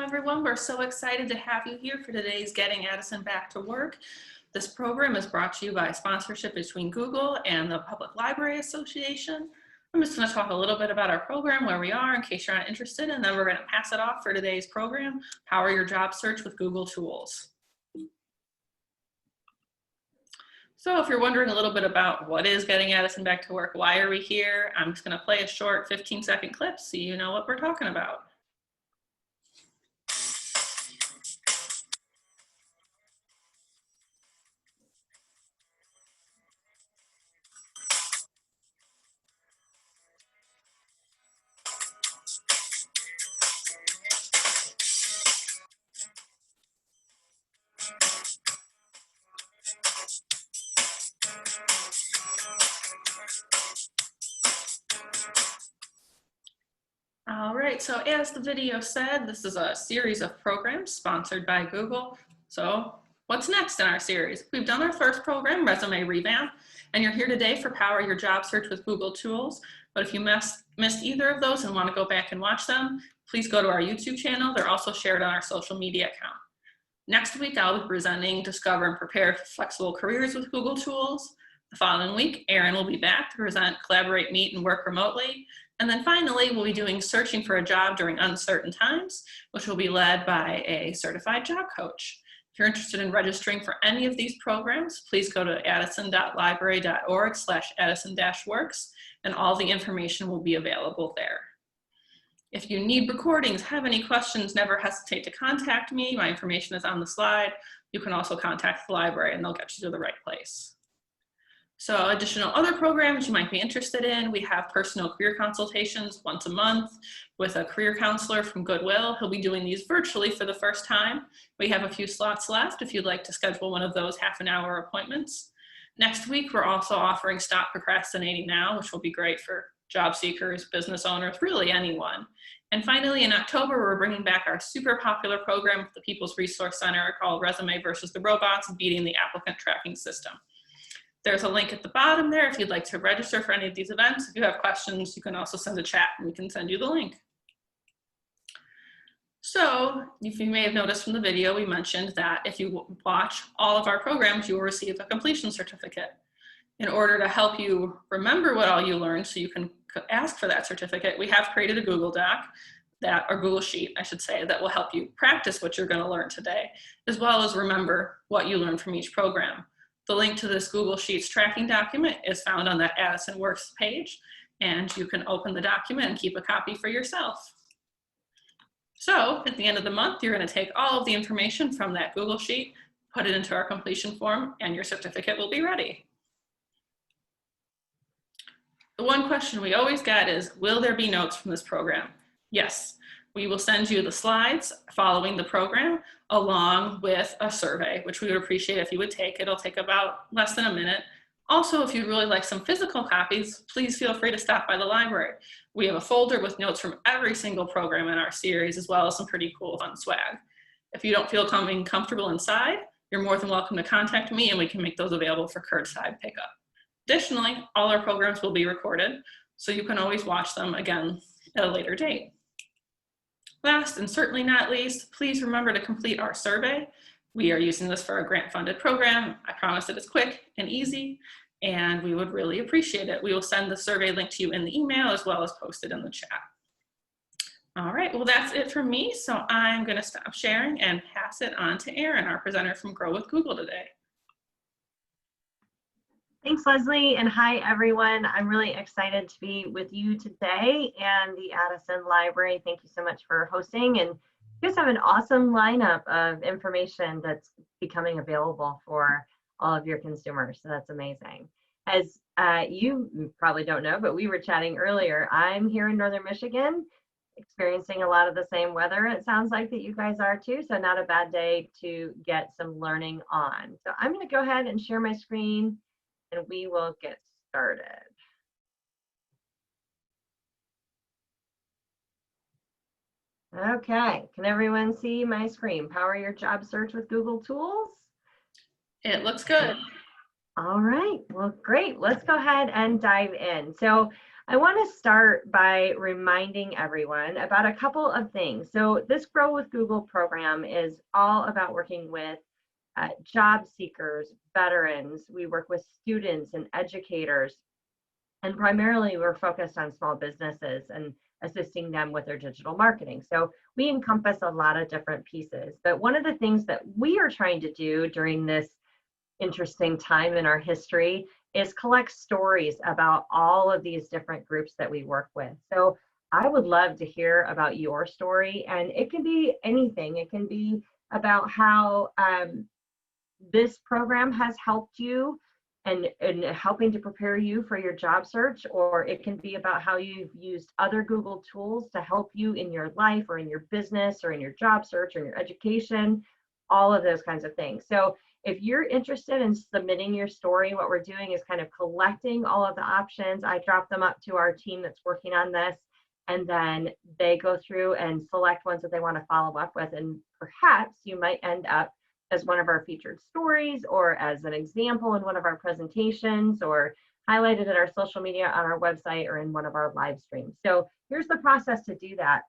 everyone. We're so excited to have you here for today's Getting Addison Back to Work. This program is brought to you by a sponsorship between Google and the Public Library Association. I'm just going to talk a little bit about our program, where we are, in case you're not interested, and then we're going to pass it off for today's program, Power Your Job Search with Google Tools. So if you're wondering a little bit about what is Getting Addison Back to Work, why are we here, I'm just going to play a short 15-second clip so you know what we're talking about. All right, so as the video said, this is a series of programs sponsored by Google. So what's next in our series? We've done our first program, Resume Revamp, and you're here today for Power Your Job Search with Google Tools. But if you missed either of those and want to go back and watch them, please go to our YouTube channel. They're also shared on our social media account. Next week, I'll be presenting Discover and Prepare for Flexible Careers with Google Tools. The following week, Erin will be back to present Collaborate, Meet, and Work Remotely. And then finally, we'll be doing Searching for a Job During Uncertain Times, which will be led by a certified job coach. If you're interested in registering for any of these programs, please go to addison.library.org/addison-works, and all the information will be available there. If you need recordings, have any questions, never hesitate to contact me. My information is on the slide. You can also contact the library and they'll get you to the right place. So additional other programs you might be interested in, we have personal career consultations once a month with a career counselor from Goodwill. He'll be doing these virtually for the first time. We have a few slots left if you'd like to schedule one of those half-an-hour appointments. Next week, we're also offering Stop Procrastinating Now, which will be great for job seekers, business owners, really anyone. And finally, in October, we're bringing back our super popular program with the People's Resource Center called Resume versus the Robots, Beating the Applicant Tracking System. There's a link at the bottom there if you'd like to register for any of these events. If you have questions, you can also send a chat and we can send you the link. So, if you may have noticed from the video, we mentioned that if you watch all of our programs, you will receive a completion certificate. In order to help you remember what all you learned so you can ask for that certificate, we have created a Google Doc, or Google Sheet, I should say, that will help you practice what you're going to learn today, as well as remember what you learned from each program. The link to this Google Sheets tracking document is found on that Addison Works page, and you can open the document and keep a copy for yourself. So at the end of the month, you're going to take all of the information from that Google Sheet, put it into our completion form, and your certificate will be ready. The one question we always get is, will there be notes from this program? Yes. We will send you the slides following the program along with a survey, which we would appreciate if you would take. It'll take about less than a minute. Also, if you'd really like some physical copies, please feel free to stop by the library. We have a folder with notes from every single program in our series, as well as some pretty cool fun swag. If you don't feel comfortable inside, you're more than welcome to contact me and we can make those available for curbside pickup. Additionally, all our programs will be recorded, so you can always watch them again at a later date. Last and certainly not least, please remember to complete our survey. We are using this for a grant-funded program. I promise that it's quick and easy, and we would really appreciate it. We will send the survey link to you in the email as well as post it in the chat. All right, well, that's it for me. So I'm going to stop sharing and pass it on to Erin, our presenter from Grow with Google today. Thanks, Leslie, and hi, everyone. I'm really excited to be with you today and the Addison Library. Thank you so much for hosting, and you guys have an awesome lineup of information that's becoming available for all of your consumers, so that's amazing. As you probably don't know, but we were chatting earlier, I'm here in Northern Michigan, experiencing a lot of the same weather, it sounds like that you guys are too, so not a bad day to get some learning on. So I'm going to go ahead and share my screen, and we will get started. Okay, can everyone see my screen? Power your job search with Google Tools. It looks good. All right, well, great. Let's go ahead and dive in. So I want to start by reminding everyone about a couple of things. So this Grow with Google program is all about working with job seekers, veterans. We work with students and educators, and primarily we're focused on small businesses and assisting them with their digital marketing. So we encompass a lot of different pieces. But one of the things that we are trying to do during this interesting time in our history is collect stories about all of these different groups that we work with. So I would love to hear about your story, and it can be anything. It can be about how this program has helped you and helping to prepare you for your job search, or it can be about how you've used other Google tools to help you in your life or in your business or in your job search or in your education, all of those kinds of things. So if you're interested in submitting your story, what we're doing is kind of collecting all of the options. I drop them up to our team that's working on this, and then they go through and select ones that they want to follow up with. And perhaps you might end up as one of our featured stories, or as an example in one of our presentations, or highlighted in our social media, on our website, or in one of our live streams. So here's the process to do that.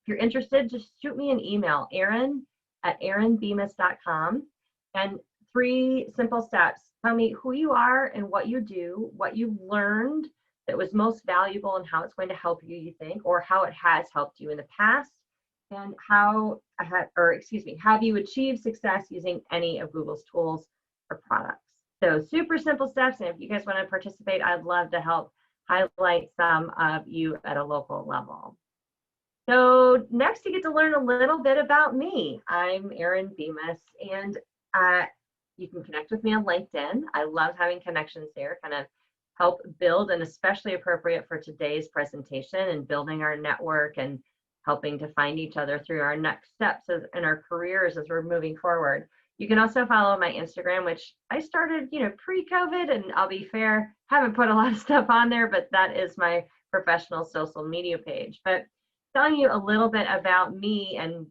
If you're interested, just shoot me an email, Erin@erinbemis.com, and 3 simple steps. Tell me who you are and what you do, what you've learned that was most valuable and how it's going to help you, you think, or how it has helped you in the past, and have you achieved success using any of Google's tools or products? So super simple steps. And if you guys want to participate, I'd love to help highlight some of you at a local level. So next, you get to learn a little bit about me. I'm Erin Bemis, and you can connect with me on LinkedIn. I love having connections there, kind of help build, and especially appropriate for today's presentation and building our network and helping to find each other through our next steps in our careers as we're moving forward. You can also follow my Instagram, which I started, pre-COVID, and I'll be fair, haven't put a lot of stuff on there, but that is my professional social media page. But telling you a little bit about me and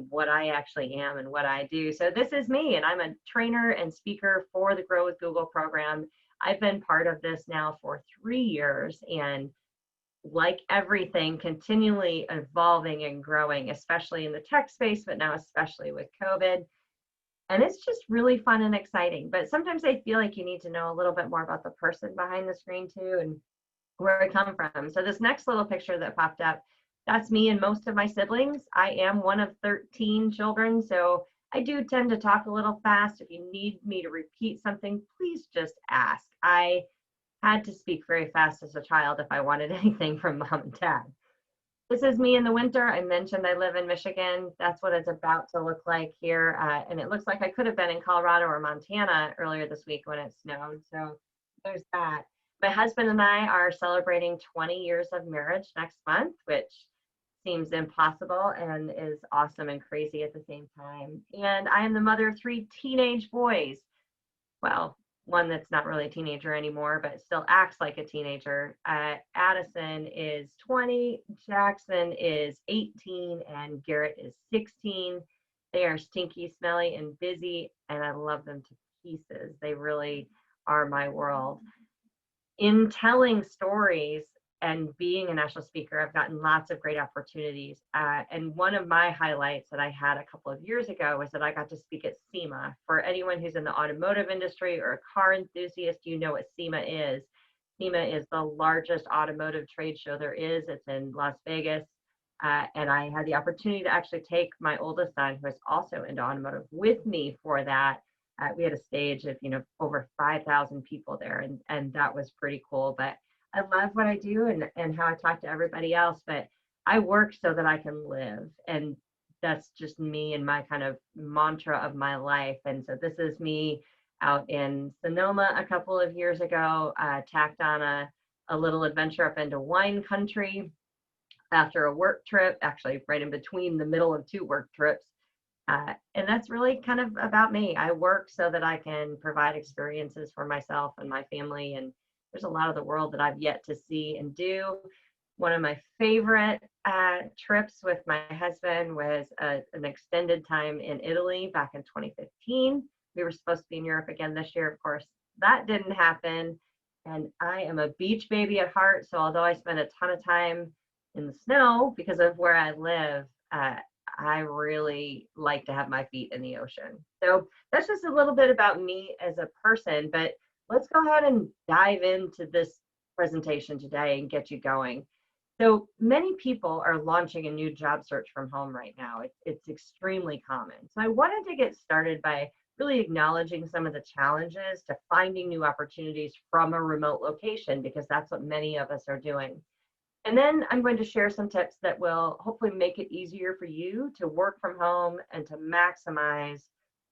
what I actually am and what I do. So this is me, and I'm a trainer and speaker for the Grow with Google program. I've been part of this now for 3 years, and like everything, continually evolving and growing, especially in the tech space, but now especially with COVID. And it's just really fun and exciting. But sometimes I feel like you need to know a little bit more about the person behind the screen too, and where I come from. So this next little picture that popped up, that's me and most of my siblings. I am one of 13 children, so I do tend to talk a little fast. If you need me to repeat something, please just ask. I had to speak very fast as a child if I wanted anything from mom and dad. This is me in the winter. I mentioned I live in Michigan. That's what it's about to look like here. And it looks like I could have been in Colorado or Montana earlier this week when it snowed. So there's that. My husband and I are celebrating 20 years of marriage next month, which seems impossible and is awesome and crazy at the same time. And I am the mother of 3 teenage boys. Well, one that's not really a teenager anymore, but still acts like a teenager. Addison is 20, Jackson is 18, and Garrett is 16. They are stinky, smelly, and busy, and I love them to pieces. They really are my world. In telling stories and being a national speaker, I've gotten lots of great opportunities. And one of my highlights that I had a couple of years ago was that I got to speak at SEMA. For anyone who's in the automotive industry or a car enthusiast, you know what SEMA is. SEMA is the largest automotive trade show there is. It's in Las Vegas. And I had the opportunity to actually take my oldest son, who is also into automotive, with me for that. We had a stage of, over 5,000 people there, and that was pretty cool. But I love what I do and how I talk to everybody else, but I work so that I can live. And that's just me and my kind of mantra of my life. And so this is me out in Sonoma a couple of years ago, tacked on a little adventure up into wine country after a work trip, actually right in between the middle of 2 work trips. And that's really kind of about me. I work so that I can provide experiences for myself and my family, and there's a lot of the world that I've yet to see and do. One of my favorite trips with my husband was an extended time in Italy back in 2015. We were supposed to be in Europe again this year. Of course, that didn't happen. And I am a beach baby at heart. So although I spend a ton of time in the snow because of where I live, I really like to have my feet in the ocean. So that's just a little bit about me as a person, but let's go ahead and dive into this presentation today and get you going. So many people are launching a new job search from home right now. It's extremely common. So I wanted to get started by really acknowledging some of the challenges to finding new opportunities from a remote location, because that's what many of us are doing. And then I'm going to share some tips that will hopefully make it easier for you to work from home and to maximize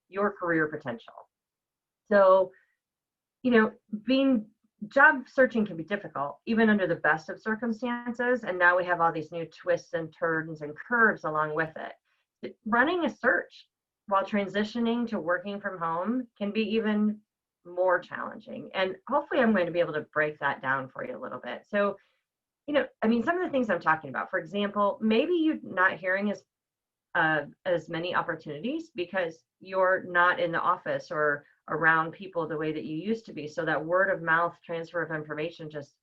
your career potential. So, being job searching can be difficult, even under the best of circumstances. And now we have all these new twists and turns and curves along with it. Running a search while transitioning to working from home can be even more challenging. And hopefully I'm going to be able to break that down for you a little bit. So, some of the things I'm talking about, for example, maybe you're not hearing as many opportunities because you're not in the office or around people the way that you used to be. So that word of mouth transfer of information just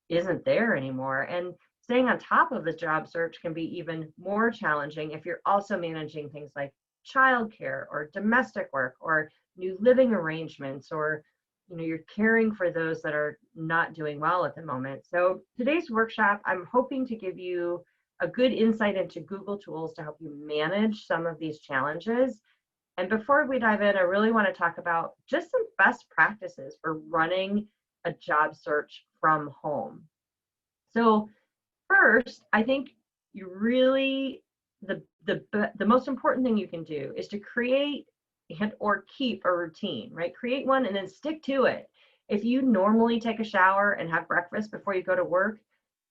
isn't there anymore. And staying on top of the job search can be even more challenging if you're also managing things like childcare or domestic work or new living arrangements, or you're caring for those that are not doing well at the moment. So today's workshop, I'm hoping to give you a good insight into Google tools to help you manage some of these challenges. And before we dive in, I really want to talk about just some best practices for running a job search from home. So first, I think you really, the most important thing you can do is to create or keep a routine, right? Create one and then stick to it. If you normally take a shower and have breakfast before you go to work,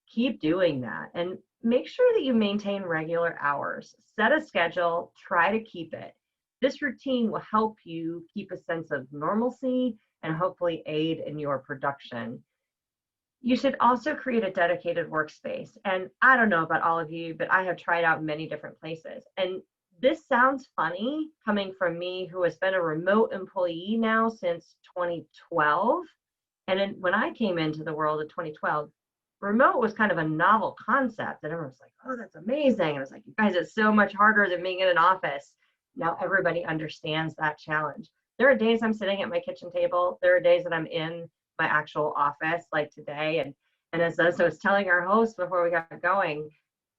keep doing that and make sure that you maintain regular hours. Set a schedule, try to keep it. This routine will help you keep a sense of normalcy and hopefully aid in your production. You should also create a dedicated workspace. And I don't know about all of you, but I have tried out many different places. And this sounds funny coming from me, who has been a remote employee now since 2012. And then when I came into the world in 2012, remote was kind of a novel concept. And everyone was like, oh, that's amazing. And I was like, you guys, it's so much harder than being in an office. Now everybody understands that challenge. There are days I'm sitting at my kitchen table. There are days that I'm in my actual office, like today. And as I was telling our host before we got going,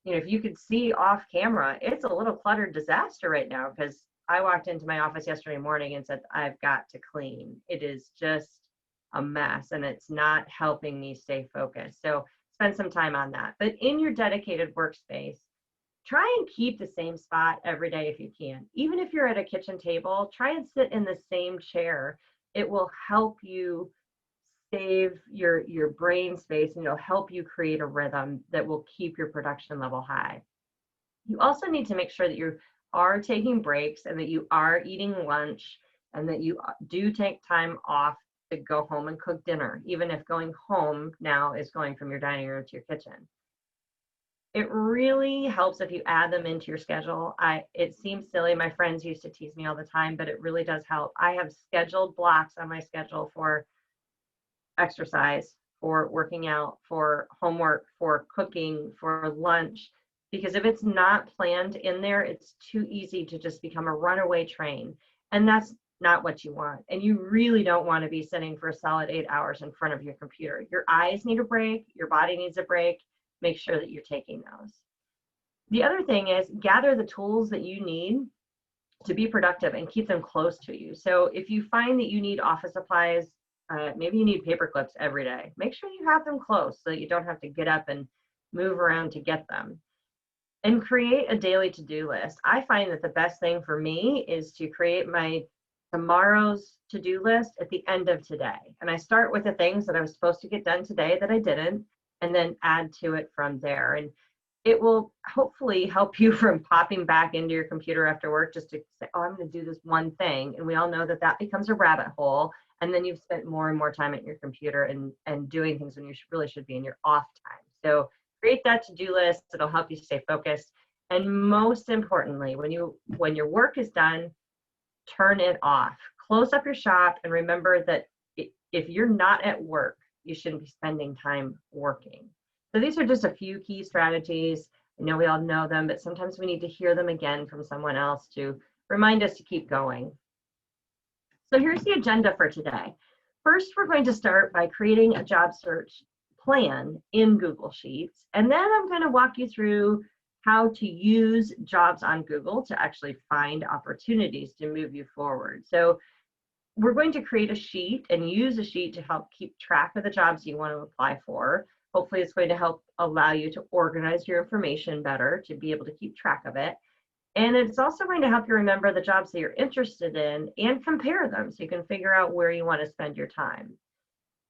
if you could see off camera, it's a little cluttered disaster right now, because I walked into my office yesterday morning and said, I've got to clean. It is just a mess and it's not helping me stay focused. So spend some time on that. But in your dedicated workspace, try and keep the same spot every day if you can. Even if you're at a kitchen table, try and sit in the same chair. It will help you save your brain space, and it'll help you create a rhythm that will keep your production level high. You also need to make sure that you are taking breaks and that you are eating lunch and that you do take time off to go home and cook dinner, even if going home now is going from your dining room to your kitchen. It really helps if you add them into your schedule. It seems silly. My friends used to tease me all the time, but it really does help. I have scheduled blocks on my schedule for exercise, for working out, for homework, for cooking, for lunch, because if it's not planned in there, it's too easy to just become a runaway train. And that's not what you want. And you really don't want to be sitting for a solid 8 hours in front of your computer. Your eyes need a break, your body needs a break. Make sure that you're taking those. The other thing is gather the tools that you need to be productive and keep them close to you. So if you find that you need office supplies, maybe you need paper clips every day, make sure you have them close so that you don't have to get up and move around to get them. And create a daily to-do list. I find that the best thing for me is to create my tomorrow's to-do list at the end of today. And I start with the things that I was supposed to get done today that I didn't, and then add to it from there. And it will hopefully help you from popping back into your computer after work just to say, oh, I'm going to do this one thing. And we all know that that becomes a rabbit hole. And then you've spent more and more time at your computer and doing things when you really should be in your off time. So create that to-do list. It'll help you stay focused. And most importantly, when your work is done, turn it off. Close up your shop and remember that if you're not at work, you shouldn't be spending time working. So these are just a few key strategies. I know we all know them, but sometimes we need to hear them again from someone else to remind us to keep going. So here's the agenda for today. First, we're going to start by creating a job search plan in Google Sheets. And then I'm going to walk you through how to use jobs on Google to actually find opportunities to move you forward. So we're going to create a sheet and use a sheet to help keep track of the jobs you want to apply for. Hopefully it's going to help allow you to organize your information better, to be able to keep track of it. And it's also going to help you remember the jobs that you're interested in and compare them so you can figure out where you want to spend your time.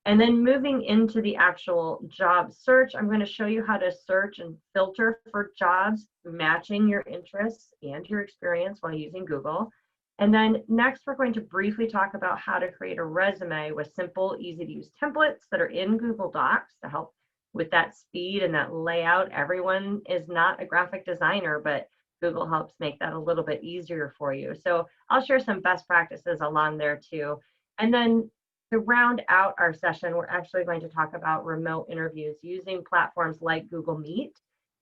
And then moving into the actual job search, I'm going to show you how to search and filter for jobs matching your interests and your experience while using Google. And then next, we're going to briefly talk about how to create a resume with simple, easy to use templates that are in Google Docs to help with that speed and that layout. Everyone is not a graphic designer, but Google helps make that a little bit easier for you. So I'll share some best practices along there too. And then to round out our session, we're actually going to talk about remote interviews using platforms like Google Meet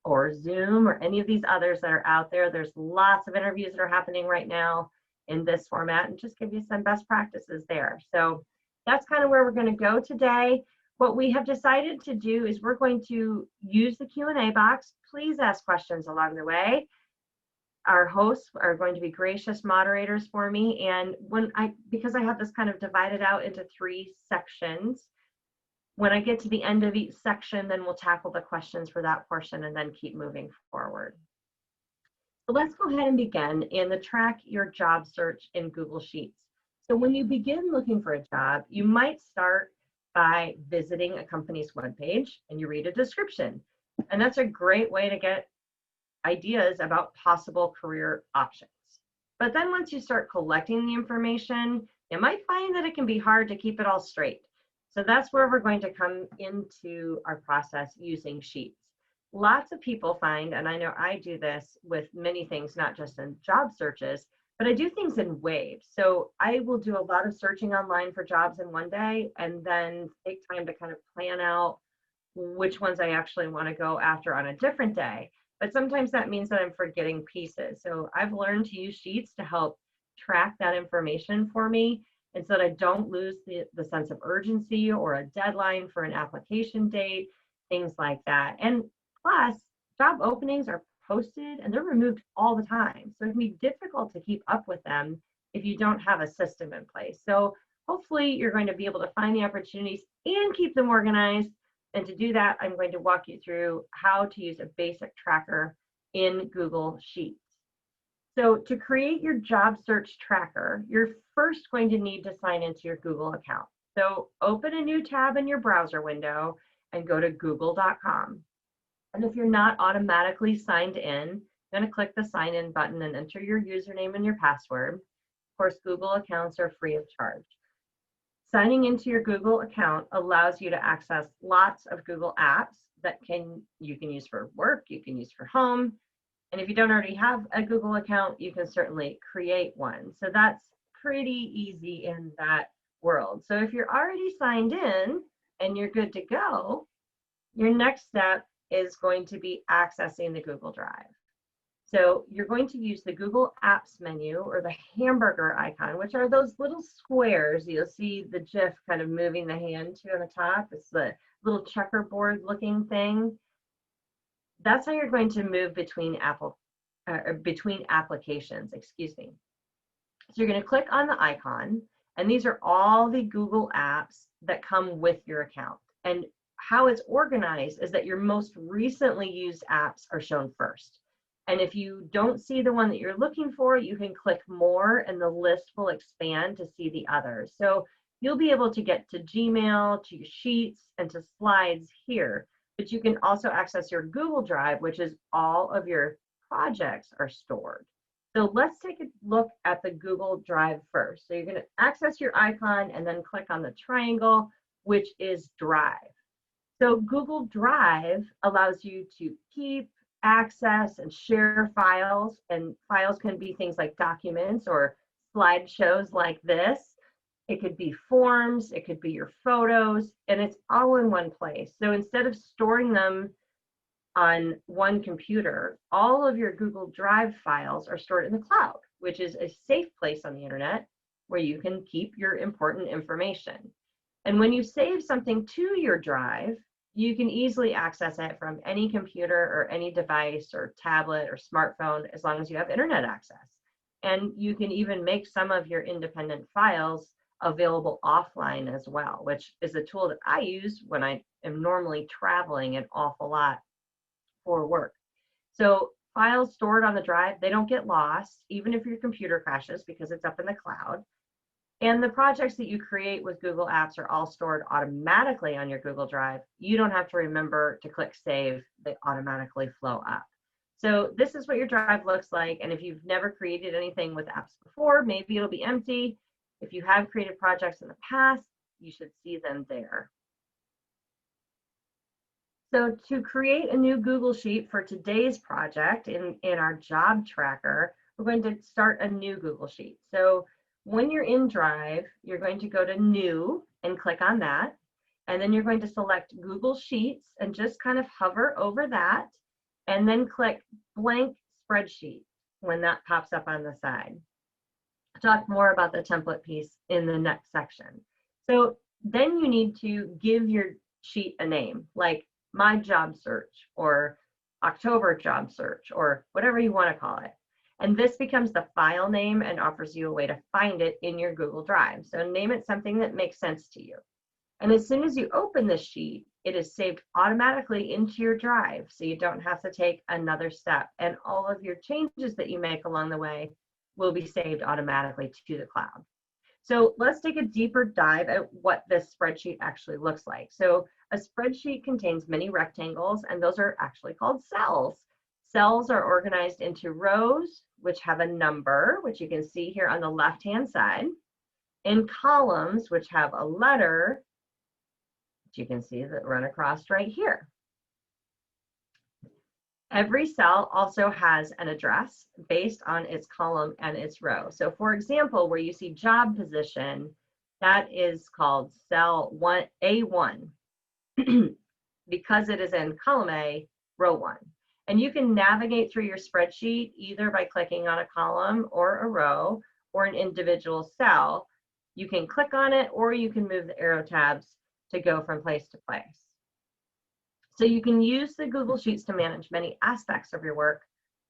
or Zoom or any of these others that are out there. There's lots of interviews that are happening right now in this format, and just give you some best practices there. So that's kind of where we're going to go today. What we have decided to do is we're going to use the Q&A box. Please ask questions along the way. Our hosts are going to be gracious moderators for me, and because I have this kind of divided out into 3 sections, when I get to the end of each section, then we'll tackle the questions for that portion and then keep moving forward. So let's go ahead and begin in the track your job search in Google Sheets. So when you begin looking for a job, you might start by visiting a company's webpage and you read a description. And that's a great way to get ideas about possible career options. But then once you start collecting the information, you might find that it can be hard to keep it all straight. So that's where we're going to come into our process using Sheets. Lots of people find, and I know I do this with many things, not just in job searches, but I do things in waves. So I will do a lot of searching online for jobs in one day and then take time to kind of plan out which ones I actually want to go after on a different day. But sometimes that means that I'm forgetting pieces. So I've learned to use Sheets to help track that information for me, and so that I don't lose the sense of urgency or a deadline for an application date, things like that. And plus, job openings are posted and they're removed all the time. So it can be difficult to keep up with them if you don't have a system in place. So hopefully you're going to be able to find the opportunities and keep them organized. And to do that, I'm going to walk you through how to use a basic tracker in Google Sheets. So to create your job search tracker, you're first going to need to sign into your Google account. So open a new tab in your browser window and go to google.com. And if you're not automatically signed in, you're going to click the sign in button and enter your username and your password. Of course, Google accounts are free of charge. Signing into your Google account allows you to access lots of Google apps that you can use for work, you can use for home. And if you don't already have a Google account, you can certainly create one. So that's pretty easy in that world. So if you're already signed in and you're good to go, your next step is going to be accessing the Google Drive. So you're going to use the Google Apps menu or the hamburger icon, which are those little squares. You'll see the GIF kind of moving the hand to on the top. It's the little checkerboard looking thing. That's how you're going to move between applications, excuse me. So you're going to click on the icon, and these are all the Google apps that come with your account. And how it's organized is that your most recently used apps are shown first. And if you don't see the one that you're looking for, you can click more and the list will expand to see the others. So you'll be able to get to Gmail, to Sheets, and to Slides here. But you can also access your Google Drive, which is all of your projects are stored. So let's take a look at the Google Drive first. So you're going to access your icon and then click on the triangle, which is Drive. So Google Drive allows you to keep, access, and share files. And files can be things like documents or slideshows like this. It could be forms, it could be your photos, and it's all in one place. So instead of storing them on one computer, all of your Google Drive files are stored in the cloud, which is a safe place on the internet where you can keep your important information. And when you save something to your drive, you can easily access it from any computer or any device or tablet or smartphone as long as you have internet access. And you can even make some of your independent files available offline as well, which is a tool that I use when I am normally traveling an awful lot for work. So files stored on the drive, they don't get lost, even if your computer crashes because it's up in the cloud. And the projects that you create with Google Apps are all stored automatically on your Google Drive. You don't have to remember to click save, they automatically flow up. So this is what your drive looks like. And if you've never created anything with apps before, maybe it'll be empty. If you have created projects in the past, you should see them there. So to create a new Google Sheet for today's project in our job tracker, we're going to start a new Google Sheet. So when you're in Drive, you're going to go to New and click on that. And then you're going to select Google Sheets and just kind of hover over that. And then click Blank Spreadsheet when that pops up on the side. I'll talk more about the template piece in the next section. So then you need to give your sheet a name, like My Job Search or October Job Search or whatever you want to call it. And this becomes the file name and offers you a way to find it in your Google Drive. So name it something that makes sense to you. And as soon as you open this sheet, it is saved automatically into your drive, so you don't have to take another step. And all of your changes that you make along the way will be saved automatically to the cloud. So let's take a deeper dive at what this spreadsheet actually looks like. So a spreadsheet contains many rectangles, and those are actually called cells. Cells are organized into rows, which have a number, which you can see here on the left-hand side, in columns, which have a letter, which you can see that run across right here. Every cell also has an address based on its column and its row. So for example, where you see job position, that is called cell A1 because it is in column A, row 1. And you can navigate through your spreadsheet either by clicking on a column or a row or an individual cell. You can click on it or you can move the arrow tabs to go from place to place. So you can use the Google Sheets to manage many aspects of your work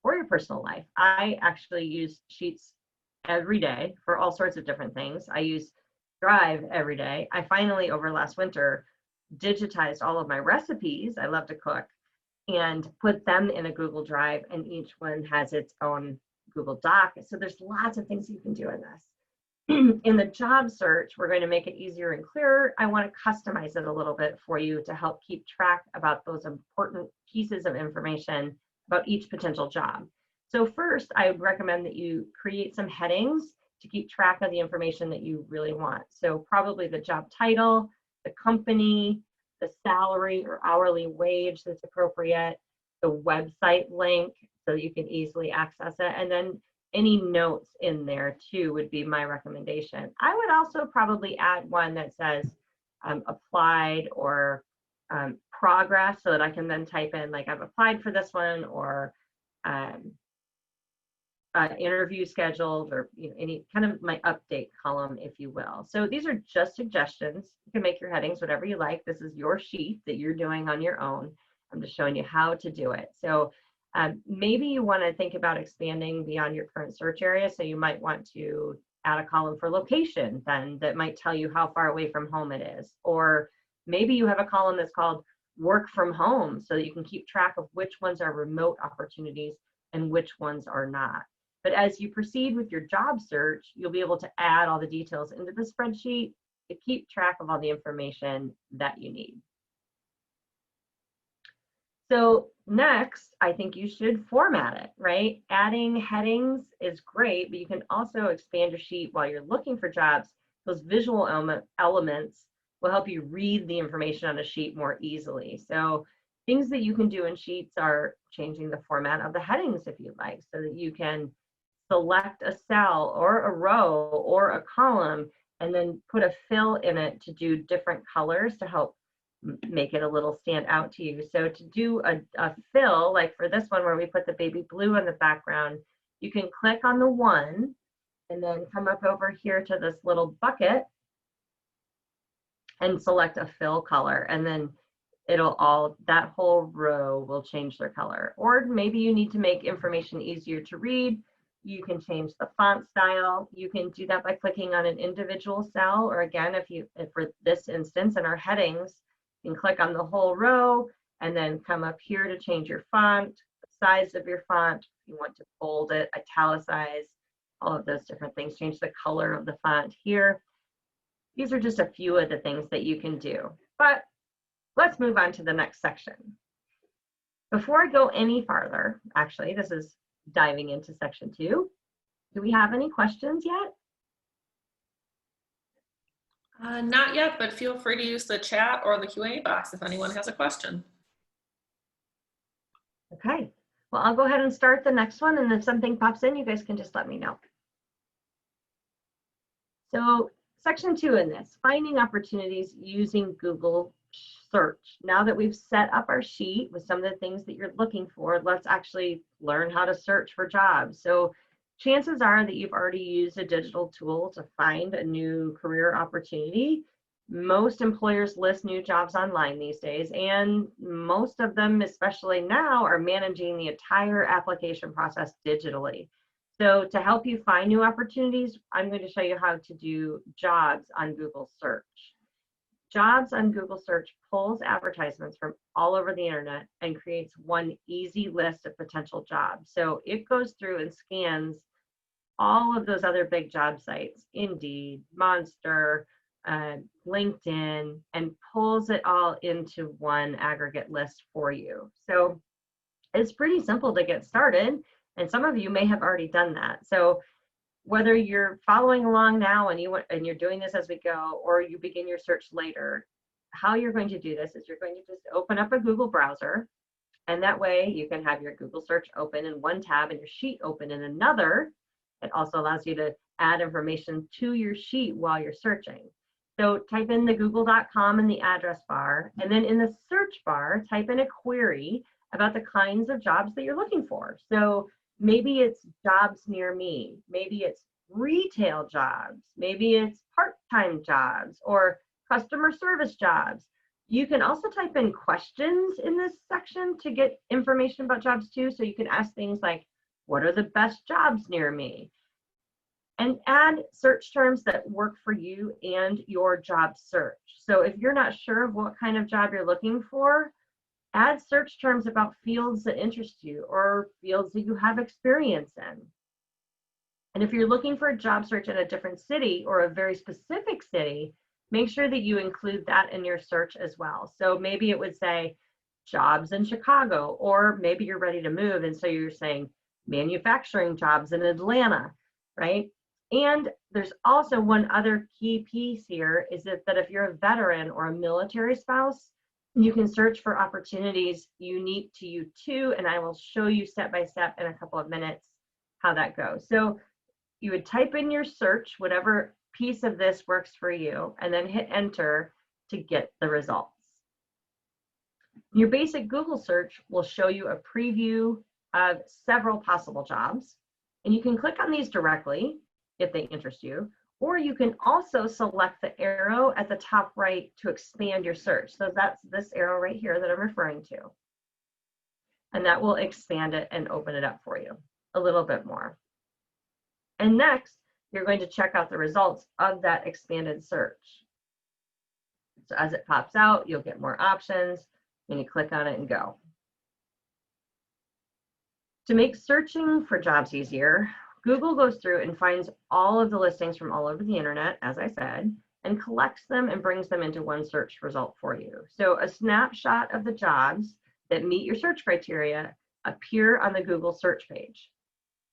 or your personal life. I actually use Sheets every day for all sorts of different things. I use Drive every day. I finally, over last winter, digitized all of my recipes. I love to cook, and put them in a Google Drive, and each one has its own Google Doc. So there's lots of things you can do in this. In the job search, we're going to make it easier and clearer. I want to customize it a little bit for you to help keep track about those important pieces of information about each potential job. So first, I would recommend that you create some headings to keep track of the information that you really want. So probably the job title, the company, the salary or hourly wage that's appropriate, the website link so that you can easily access it, and then any notes in there too would be my recommendation. I would also probably add one that says applied or progress, so that I can then type in like I've applied for this one, or interview scheduled, or any kind of my update column, if you will. So these are just suggestions. You can make your headings whatever you like. This is your sheet that you're doing on your own. I'm just showing you how to do it. So maybe you want to think about expanding beyond your current search area. So you might want to add a column for location then that might tell you how far away from home it is. Or maybe you have a column that's called work from home, so that you can keep track of which ones are remote opportunities and which ones are not. But as you proceed with your job search, you'll be able to add all the details into the spreadsheet to keep track of all the information that you need. So next, I think you should format it, right? Adding headings is great, but you can also expand your sheet while you're looking for jobs. Those visual elements will help you read the information on a sheet more easily. So things that you can do in Sheets are changing the format of the headings if you'd like, so that you can select a cell or a row or a column and then put a fill in it to do different colors to help make it a little stand out to you. So to do a fill, like for this one where we put the baby blue in the background, you can click on the one and then come up over here to this little bucket and select a fill color, and then that whole row will change their color. Or maybe you need to make information easier to read. You can change the font style. You can do that by clicking on an individual cell, or again, if for this instance in our headings, you can click on the whole row and then come up here to change your font, the size of your font. If you want to bold it, italicize, all of those different things, change the color of the font here. These are just a few of the things that you can do, but let's move on to the next section. Before I go any farther, actually, this is diving into section 2. Do we have any questions yet? Not yet, but feel free to use the chat or the Q&A box if anyone has a question. Okay, well, I'll go ahead and start the next one, and if something pops in, you guys can just let me know. So section 2 in this, finding opportunities using Google search. Now that we've set up our sheet with some of the things that you're looking for, let's actually learn how to search for jobs. So chances are that you've already used a digital tool to find a new career opportunity. Most employers list new jobs online these days, and most of them, especially now, are managing the entire application process digitally. So to help you find new opportunities, I'm going to show you how to do jobs on Google search. Jobs on Google search pulls advertisements from all over the internet and creates one easy list of potential jobs. So it goes through and scans all of those other big job sites, Indeed, Monster, LinkedIn, and pulls it all into one aggregate list for you. So it's pretty simple to get started, and some of you may have already done that. So whether you're following along now and you're doing this as we go, or you begin your search later, how you're going to do this is you're going to just open up a Google browser, and that way you can have your Google search open in one tab and your sheet open in another. It also allows you to add information to your sheet while you're searching. So type in the google.com in the address bar, and then in the search bar, type in a query about the kinds of jobs that you're looking for. So maybe it's jobs near me, maybe it's retail jobs, maybe it's part-time jobs or customer service jobs. You can also type in questions in this section to get information about jobs too. So you can ask things like, what are the best jobs near me? And add search terms that work for you and your job search. So if you're not sure of what kind of job you're looking for, add search terms about fields that interest you or fields that you have experience in. And if you're looking for a job search in a different city or a very specific city, make sure that you include that in your search as well. So maybe it would say jobs in Chicago, or maybe you're ready to move, and so you're saying manufacturing jobs in Atlanta, right? And there's also one other key piece here is that if you're a veteran or a military spouse, you can search for opportunities unique to you too, and I will show you step by step in a couple of minutes how that goes. So you would type in your search, whatever piece of this works for you, and then hit enter to get the results. Your basic Google search will show you a preview of several possible jobs, and you can click on these directly if they interest you, or you can also select the arrow at the top right to expand your search. So that's this arrow right here that I'm referring to. And that will expand it and open it up for you a little bit more. And next, you're going to check out the results of that expanded search. So as it pops out, you'll get more options, and you click on it and go. To make searching for jobs easier, Google goes through and finds all of the listings from all over the internet, as I said, and collects them and brings them into one search result for you. So a snapshot of the jobs that meet your search criteria appear on the Google search page.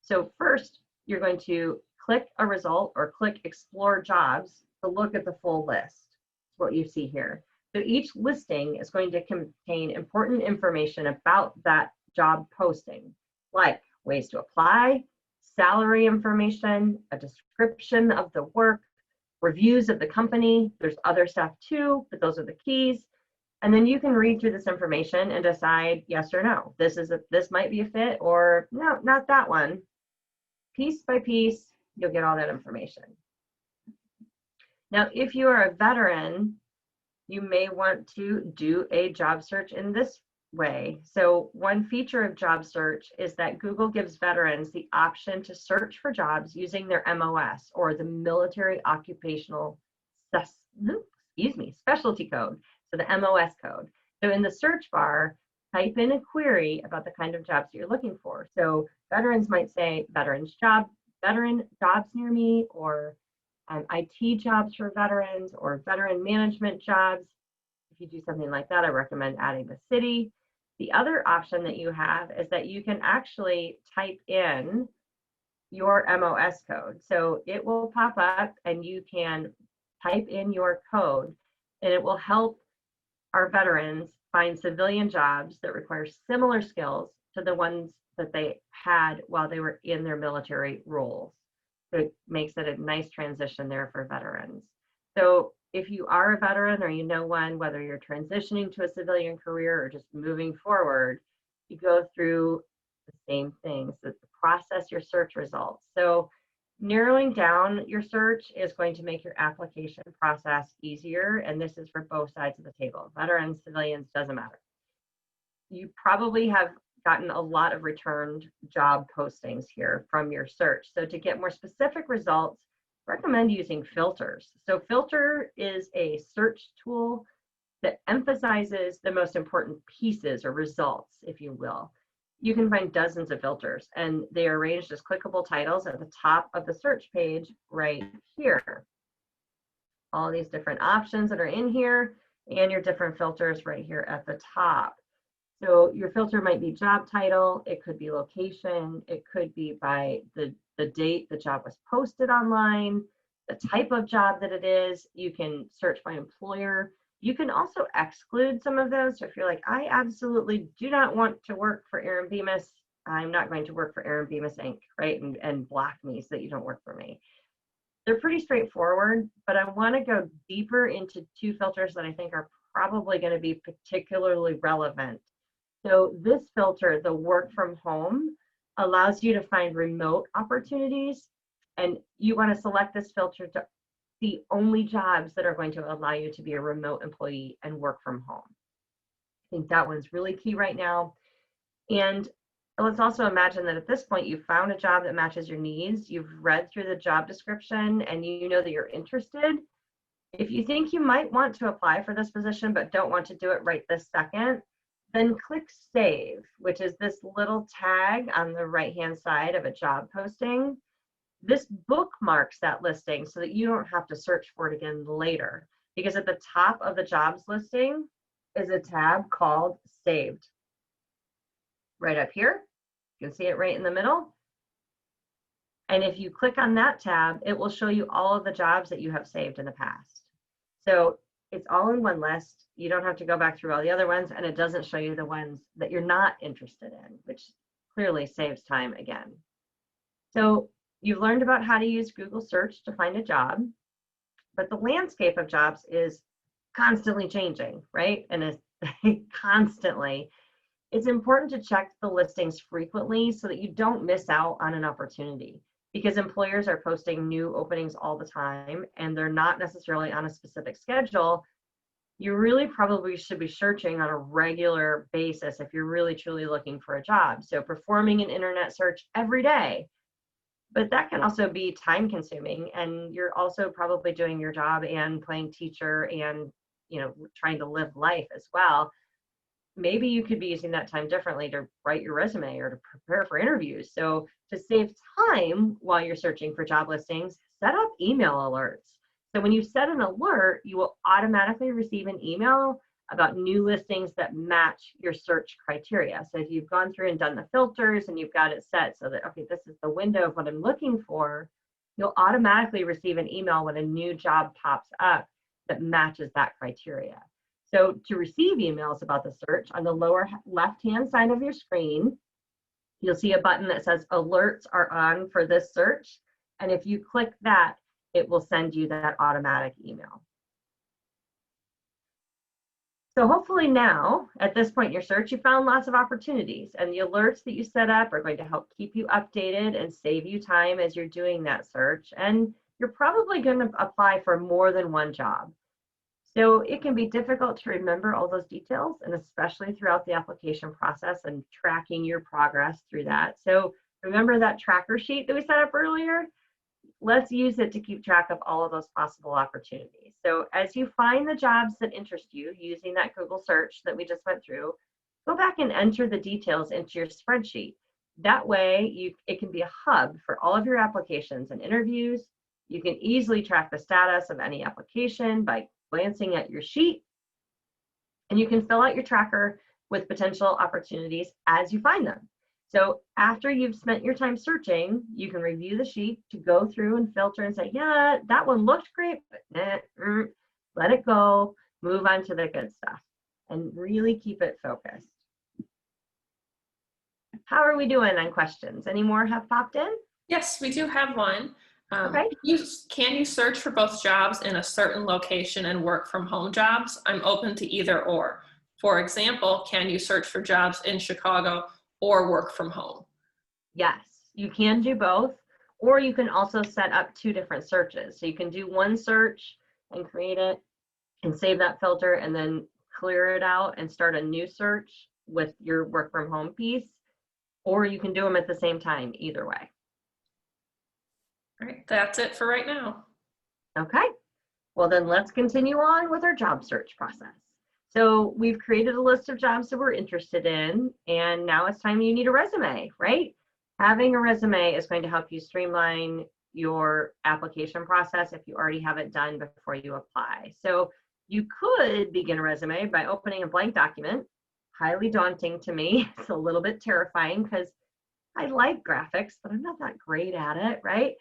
So first, you're going to click a result or click Explore Jobs to look at the full list, what you see here. So each listing is going to contain important information about that job posting, like ways to apply, salary information, a description of the work, reviews of the company. There's other stuff too, but those are the keys. And then you can read through this information and decide yes or no. This might be a fit, or no, not that one. Piece by piece, you'll get all that information. Now, if you are a veteran, you may want to do a job search in this way. So one feature of job search is that Google gives veterans the option to search for jobs using their MOS, or the Military Occupational Specialty Code, so the MOS code. So in the search bar, type in a query about the kind of jobs you're looking for. So veterans might say veteran jobs near me, or IT jobs for veterans, or veteran management jobs. If you do something like that, I recommend adding the city. The other option that you have is that you can actually type in your MOS code. So it will pop up and you can type in your code, and it will help our veterans find civilian jobs that require similar skills to the ones that they had while they were in their military roles. So it makes it a nice transition there for veterans. So if you are a veteran, or you know one, whether you're transitioning to a civilian career or just moving forward, you go through the same things, to process your search results. So narrowing down your search is going to make your application process easier, and this is for both sides of the table. Veterans, civilians, doesn't matter. You probably have gotten a lot of returned job postings here from your search. So to get more specific results, recommend using filters. So filter is a search tool that emphasizes the most important pieces or results, if you will. You can find dozens of filters, and they are arranged as clickable titles at the top of the search page right here. All these different options that are in here, and your different filters right here at the top. So your filter might be job title, it could be location, it could be by the date the job was posted online, the type of job that it is. You can search by employer. You can also exclude some of those. So if you're like, I absolutely do not want to work for Aaron Bemis, I'm not going to work for Aaron Bemis Inc., right? And block me so that you don't work for me. They're pretty straightforward, but I want to go deeper into two filters that I think are probably going to be particularly relevant. So this filter, the work from home, allows you to find remote opportunities, and you want to select this filter to see only jobs that are going to allow you to be a remote employee and work from home. I think that one's really key right now. And let's also imagine that at this point you've found a job that matches your needs, you've read through the job description, and you know that you're interested. If you think you might want to apply for this position but don't want to do it right this second, then click Save, which is this little tag on the right-hand side of a job posting. This bookmarks that listing so that you don't have to search for it again later, because at the top of the jobs listing is a tab called Saved. Right up here, you can see it right in the middle. And if you click on that tab, it will show you all of the jobs that you have saved in the past. So it's all in one list. You don't have to go back through all the other ones, and it doesn't show you the ones that you're not interested in, which clearly saves time again. So you've learned about how to use Google search to find a job, but the landscape of jobs is constantly changing, right? And it's constantly. It's important to check the listings frequently so that you don't miss out on an opportunity, because employers are posting new openings all the time and they're not necessarily on a specific schedule. You really probably should be searching on a regular basis if you're really truly looking for a job. So performing an internet search every day, but that can also be time consuming, and you're also probably doing your job and playing teacher and, you know, trying to live life as well. Maybe you could be using that time differently to write your resume or to prepare for interviews. So to save time while you're searching for job listings, set up email alerts. So when you set an alert, you will automatically receive an email about new listings that match your search criteria. So if you've gone through and done the filters and you've got it set so that, okay, this is the window of what I'm looking for, you'll automatically receive an email when a new job pops up that matches that criteria. So to receive emails about the search, on the lower left-hand side of your screen, you'll see a button that says alerts are on for this search. And if you click that, it will send you that automatic email. So hopefully now, at this point in your search, you found lots of opportunities, and the alerts that you set up are going to help keep you updated and save you time as you're doing that search. And you're probably going to apply for more than one job. So it can be difficult to remember all those details, and especially throughout the application process and tracking your progress through that. So remember that tracker sheet that we set up earlier? Let's use it to keep track of all of those possible opportunities. So as you find the jobs that interest you using that Google search that we just went through, go back and enter the details into your spreadsheet. That way, it can be a hub for all of your applications and interviews. You can easily track the status of any application by glancing at your sheet, and you can fill out your tracker with potential opportunities as you find them. So after you've spent your time searching, you can review the sheet to go through and filter and say, yeah, that one looked great, but let it go, move on to the good stuff, and really keep it focused. How are we doing on questions? Any more have popped in? Yes, we do have one. Okay. Can you search for both jobs in a certain location and work from home jobs? I'm open to either or. For example, can you search for jobs in Chicago or work from home? Yes, you can do both, or you can also set up two different searches. So you can do one search and create it and save that filter and then clear it out and start a new search with your work from home piece, or you can do them at the same time, either way. All right, that's it for right now. Okay, well then let's continue on with our job search process. So we've created a list of jobs that we're interested in, and now it's time you need a resume, right? Having a resume is going to help you streamline your application process if you already have it done before you apply. So you could begin a resume by opening a blank document. Highly daunting to me. It's a little bit terrifying because I like graphics, but I'm not that great at it, right?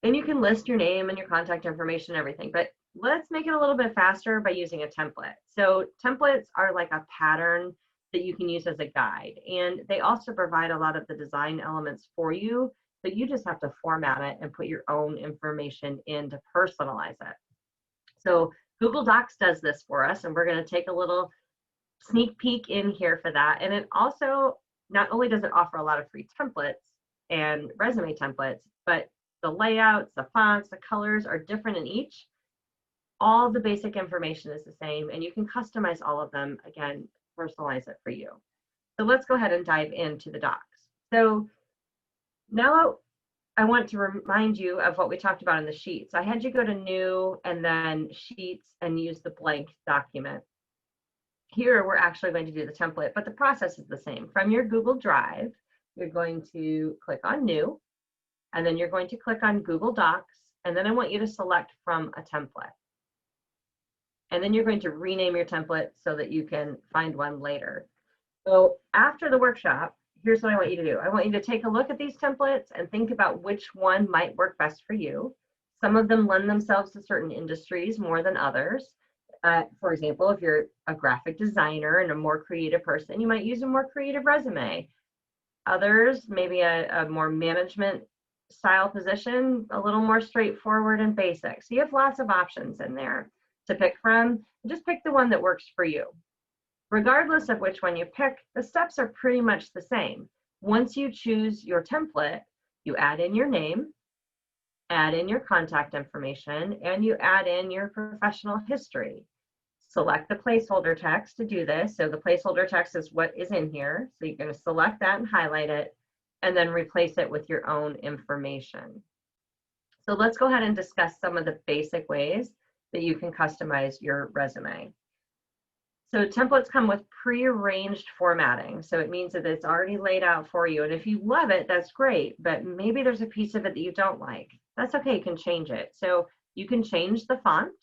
And you can list your name and your contact information and everything, but let's make it a little bit faster by using a template. So templates are like a pattern that you can use as a guide, and they also provide a lot of the design elements for you, but you just have to format it and put your own information in to personalize it. So Google Docs does this for us, and we're going to take a little sneak peek in here for that. And it also, not only does it offer a lot of free templates and resume templates, but the layouts, the fonts, the colors are different in each. All the basic information is the same, and you can customize all of them, again, personalize it for you. So let's go ahead and dive into the docs. So now I want to remind you of what we talked about in the sheets. I had you go to New and then Sheets and use the blank document. Here, we're actually going to do the template, but the process is the same. From your Google Drive, you're going to click on New, and then you're going to click on Google Docs, and then I want you to select from a template. And then you're going to rename your template so that you can find one later. So after the workshop, here's what I want you to do. I want you to take a look at these templates and think about which one might work best for you. Some of them lend themselves to certain industries more than others. For example, if you're a graphic designer and a more creative person, you might use a more creative resume. Others, maybe a more management style position, a little more straightforward and basic. So you have lots of options in there to pick from. Just pick the one that works for you. Regardless of which one you pick, the steps are pretty much the same. Once you choose your template, you add in your name, add in your contact information, and you add in your professional history. Select the placeholder text to do this. So the placeholder text is what is in here. So you're going to select that and highlight it, and then replace it with your own information. So let's go ahead and discuss some of the basic ways that you can customize your resume. So templates come with pre-arranged formatting. So it means that it's already laid out for you. And if you love it, that's great, but maybe there's a piece of it that you don't like. That's okay, you can change it. So you can change the font,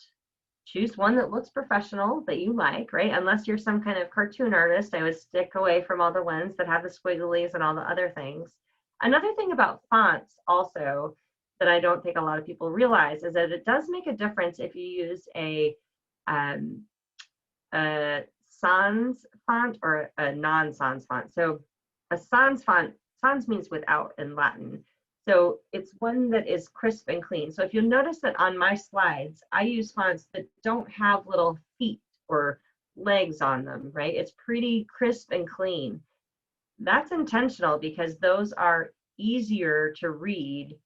choose one that looks professional that you like, right? Unless you're some kind of cartoon artist, I would stick away from all the ones that have the squigglies and all the other things. Another thing about fonts also that I don't think a lot of people realize is that it does make a difference if you use a sans font or a non-sans font. So a sans font, sans means without in Latin. So it's one that is crisp and clean. So if you'll notice that on my slides, I use fonts that don't have little feet or legs on them, right? It's pretty crisp and clean. That's intentional because those are easier to read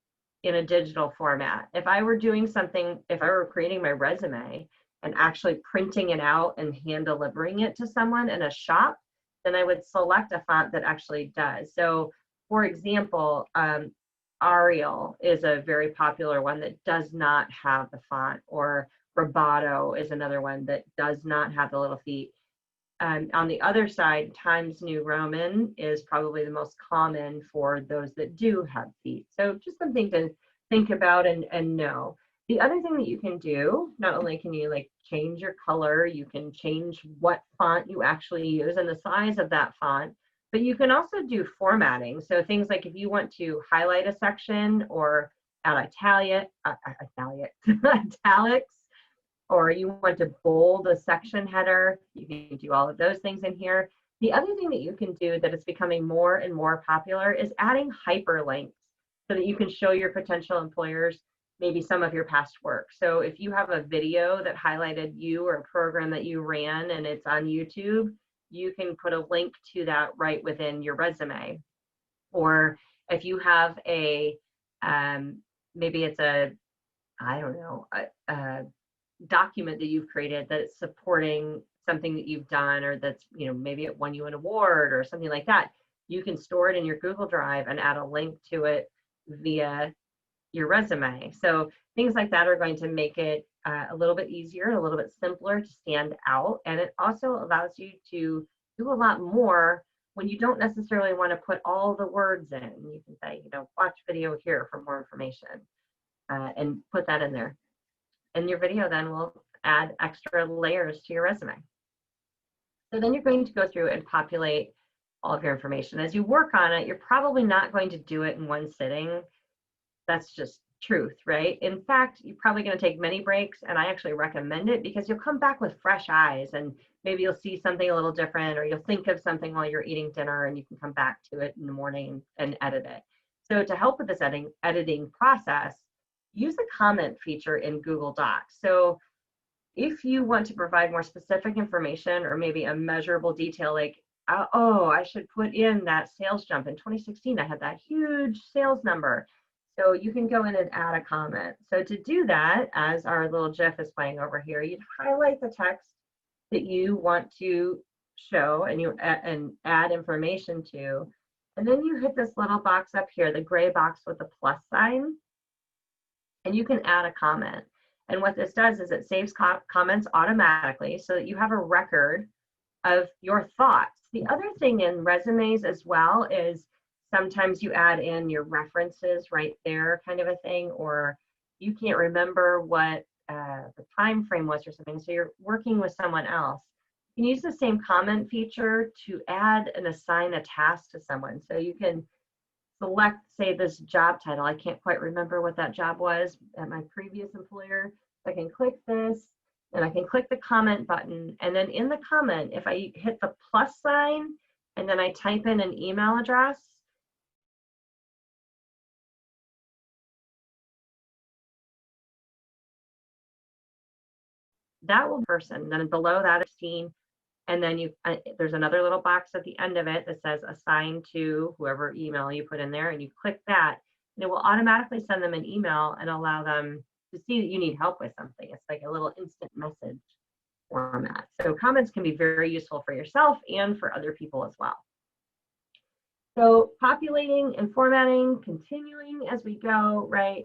in a digital format. If I were doing something, if I were creating my resume and actually printing it out and hand delivering it to someone in a shop, then I would select a font that actually does. So for example, Arial is a very popular one that does not have the font, or Roboto is another one that does not have the little feet. On the other side, Times New Roman is probably the most common for those that do have feet. So just something to think about and know. The other thing that you can do, not only can you like change your color, you can change what font you actually use and the size of that font, but you can also do formatting. So things like if you want to highlight a section or add italics, or you want to bold a section header, you can do all of those things in here. The other thing that you can do that is becoming more and more popular is adding hyperlinks so that you can show your potential employers maybe some of your past work. So if you have a video that highlighted you or a program that you ran and it's on YouTube, you can put a link to that right within your resume. Or if you have a, maybe it's a, I don't know, a document that you've created that's supporting something that you've done, or that's, you know, maybe it won you an award or something like that, you can store it in your Google Drive and add a link to it via your resume. So things like that are going to make it a little bit easier, a little bit simpler to stand out. And it also allows you to do a lot more when you don't necessarily want to put all the words in. You can say, you know, watch video here for more information, and put that in there. And your video then will add extra layers to your resume. So then you're going to go through and populate all of your information. As you work on it, you're probably not going to do it in one sitting. That's just truth, right? In fact, you're probably going to take many breaks, and I actually recommend it because you'll come back with fresh eyes, and maybe you'll see something a little different, or you'll think of something while you're eating dinner and you can come back to it in the morning and edit it. So to help with this editing process, use the comment feature in Google Docs. So if you want to provide more specific information or maybe a measurable detail, like, oh, I should put in that sales jump. In 2016, I had that huge sales number. So you can go in and add a comment. So to do that, as our little GIF is playing over here, you'd highlight the text that you want to show and add information to. And then you hit this little box up here, the gray box with the plus sign, and you can add a comment. And what this does is it saves comments automatically so that you have a record of your thoughts. The other thing in resumes as well is sometimes you add in your references right there, kind of a thing, or you can't remember what the time frame was or something, so you're working with someone else. You can use the same comment feature to add and assign a task to someone. So you can select, say, this job title. I can't quite remember what that job was at my previous employer. I can click this, and I can click the comment button. And then in the comment, if I hit the plus sign, and then I type in an email address, that will person. Then below that is seen. And then there's another little box at the end of it that says assign to whoever email you put in there, and you click that, and it will automatically send them an email and allow them to see that you need help with something. It's like a little instant message format. So comments can be very useful for yourself and for other people as well. So populating and formatting, continuing as we go, right?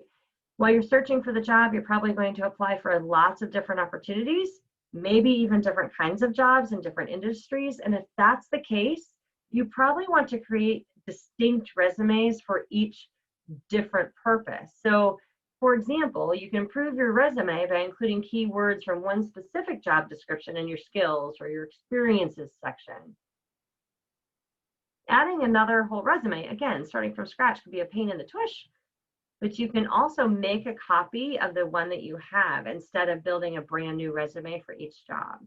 While you're searching for the job, you're probably going to apply for lots of different opportunities, maybe even different kinds of jobs in different industries. And if that's the case, you probably want to create distinct resumes for each different purpose. So for example, you can improve your resume by including keywords from one specific job description in your skills or your experiences section. Adding another whole resume, again, starting from scratch, could be a pain in the tush, but you can also make a copy of the one that you have instead of building a brand new resume for each job.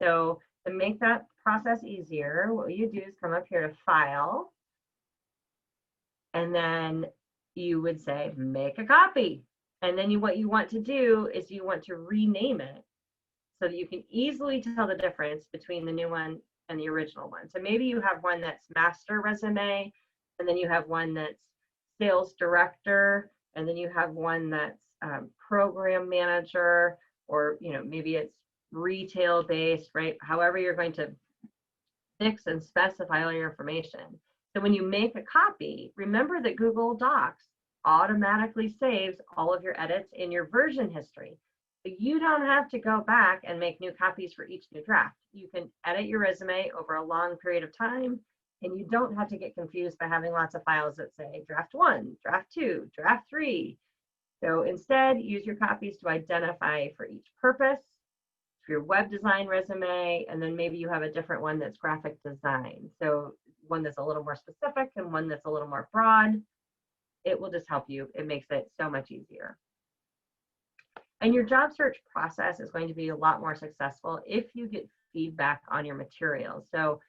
So to make that process easier, what you do is come up here to File, and then you would say, make a copy. And then what you want to do is you want to rename it so that you can easily tell the difference between the new one and the original one. So maybe you have one that's master resume, and then you have one that's sales director, and then you have one that's program manager, or maybe it's retail based, right? However you're going to fix and specify all your information. So when you make a copy, remember that Google Docs automatically saves all of your edits in your version history. So you don't have to go back and make new copies for each new draft. You can edit your resume over a long period of time, and you don't have to get confused by having lots of files that say draft 1, draft 2, draft 3. So instead, use your copies to identify for each purpose, for your web design resume, and then maybe you have a different one that's graphic design. So one that's a little more specific and one that's a little more broad. It will just help you. It makes it so much easier. And your job search process is going to be a lot more successful if you get feedback on your materials. So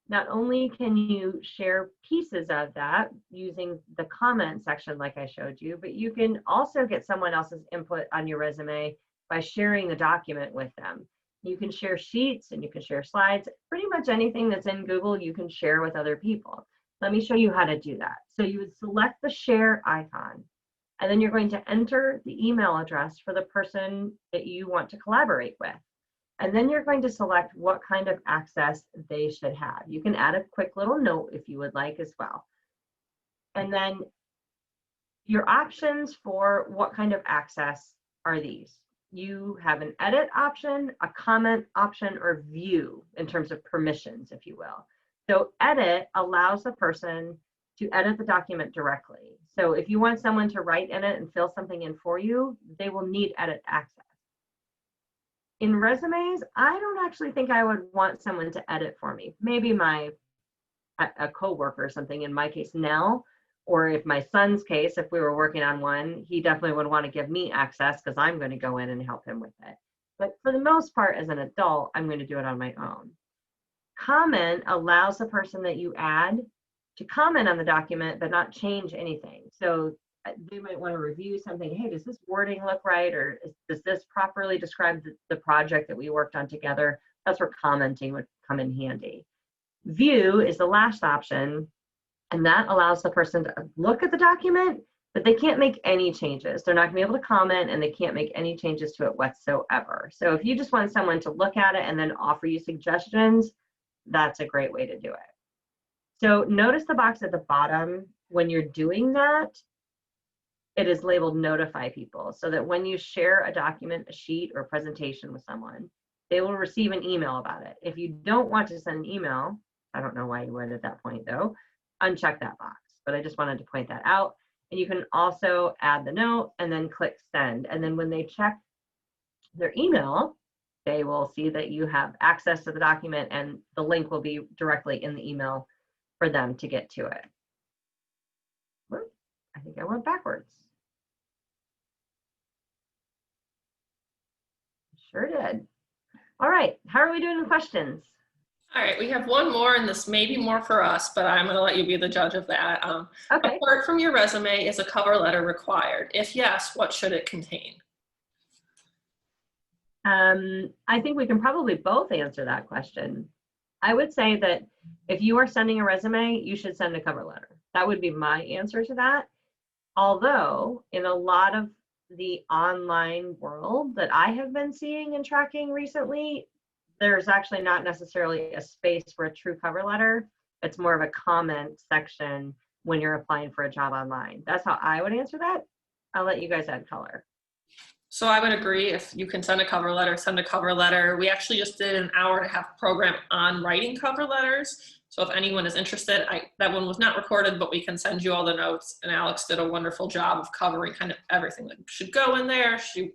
not only can you share pieces of that using the comment section like I showed you, but you can also get someone else's input on your resume by sharing the document with them. You can share sheets and you can share slides. Pretty much anything that's in Google you can share with other people. Let me show you how to do that. So you would select the share icon, and then you're going to enter the email address for the person that you want to collaborate with. And then you're going to select what kind of access they should have. You can add a quick little note if you would like as well. And then your options for what kind of access are these. You have an edit option, a comment option, or view in terms of permissions, if you will. So edit allows the person to edit the document directly. So if you want someone to write in it and fill something in for you, they will need edit access. In resumes, I don't actually think I would want someone to edit for me. Maybe a coworker or something, in my case, Nell, or if my son's case, if we were working on one, he definitely would want to give me access because I'm going to go in and help him with it. But for the most part, as an adult, I'm going to do it on my own. Comment allows the person that you add to comment on the document, but not change anything. So they might want to review something. Hey, does this wording look right? Or does this properly describe the project that we worked on together? That's where commenting would come in handy. View is the last option, and that allows the person to look at the document, but they can't make any changes. They're not gonna be able to comment, and they can't make any changes to it whatsoever. So if you just want someone to look at it and then offer you suggestions, that's a great way to do it. So notice the box at the bottom. When you're doing that, it is labeled notify people, so that when you share a document, a sheet, or a presentation with someone, they will receive an email about it. If you don't want to send an email, I don't know why you would at that point though, uncheck that box, but I just wanted to point that out. And you can also add the note and then click send. And then when they check their email, they will see that you have access to the document, and the link will be directly in the email for them to get to it. Whoop, I think I went backwards. Sure did. All right, how are we doing in questions? All right, we have one more, and this may be more for us, but I'm going to let you be the judge of that. Okay. Apart from your resume, is a cover letter required? If yes, what should it contain? I think we can probably both answer that question. I would say that if you are sending a resume, you should send a cover letter. That would be my answer to that. Although in a lot of the online world that I have been seeing and tracking recently, there's actually not necessarily a space for a true cover letter. It's more of a comment section when you're applying for a job online. That's how I would answer that. I'll let you guys add color. So I would agree. If you can send a cover letter, send a cover letter. We actually just did an hour-and-a-half program on writing cover letters. So if anyone is interested, that one was not recorded, but we can send you all the notes. And Alex did a wonderful job of covering kind of everything that should go in there. She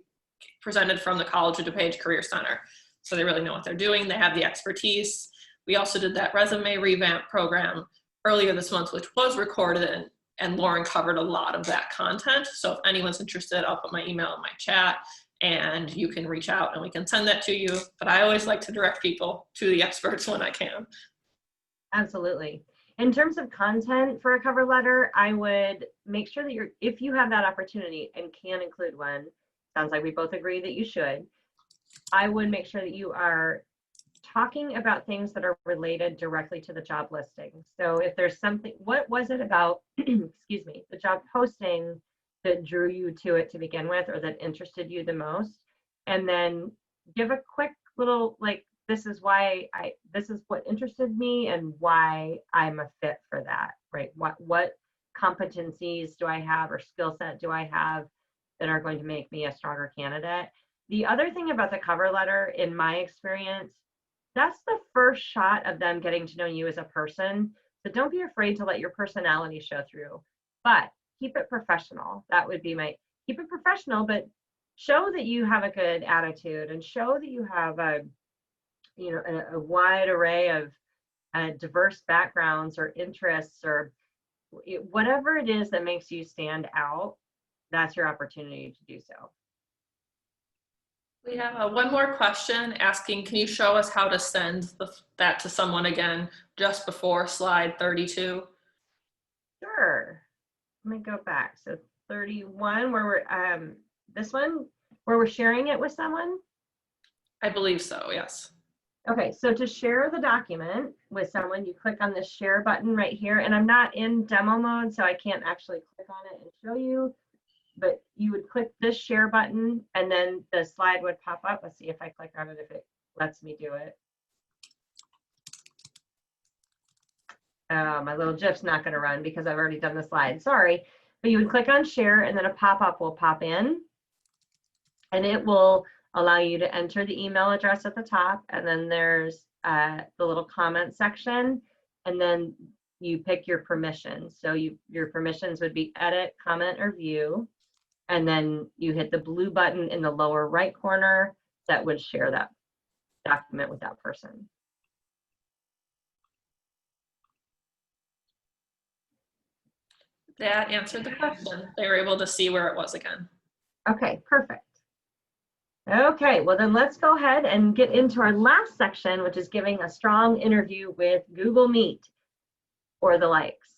presented from the College of DuPage Career Center. So they really know what they're doing. They have the expertise. We also did that resume revamp program earlier this month, which was recorded, and Lauren covered a lot of that content. So if anyone's interested, I'll put my email in my chat and you can reach out and we can send that to you. But I always like to direct people to the experts when I can. Absolutely. In terms of content for a cover letter, I would make sure that if you have that opportunity and can include one, sounds like we both agree that you should, I would make sure that you are talking about things that are related directly to the job listing. So if there's something, what was it about, excuse me, the job posting that drew you to it to begin with, or that interested you the most? And then give a quick little, like, this is what interested me and why I'm a fit for that, right? What competencies do I have or skill set do I have that are going to make me a stronger candidate? The other thing about the cover letter, in my experience, that's the first shot of them getting to know you as a person. So don't be afraid to let your personality show through, but keep it professional. That would be keep it professional, but show that you have a good attitude and show that you have a wide array of diverse backgrounds or interests, or whatever it is that makes you stand out. That's your opportunity to do so. We have one more question asking, can you show us how to send that to someone again just before slide 32? Sure. Let me go back. So 31, where we're this one, where we're sharing it with someone? I believe so, yes. Okay, so to share the document with someone, you click on the share button right here, and I'm not in demo mode, so I can't actually click on it and show you, but you would click this share button and then the slide would pop up. Let's see if I click on it, if it lets me do it. My little GIF's not going to run because I've already done the slide, sorry. But you would click on share and then a pop-up will pop in, and it will allow you to enter the email address at the top, and then there's the little comment section, and then you pick your permissions. So your permissions would be edit, comment, or view, and then you hit the blue button in the lower right corner that would share that document with that person. That answered the question. They were able to see where it was again. Okay, perfect. Okay, well then let's go ahead and get into our last section, which is giving a strong interview with Google Meet or the likes,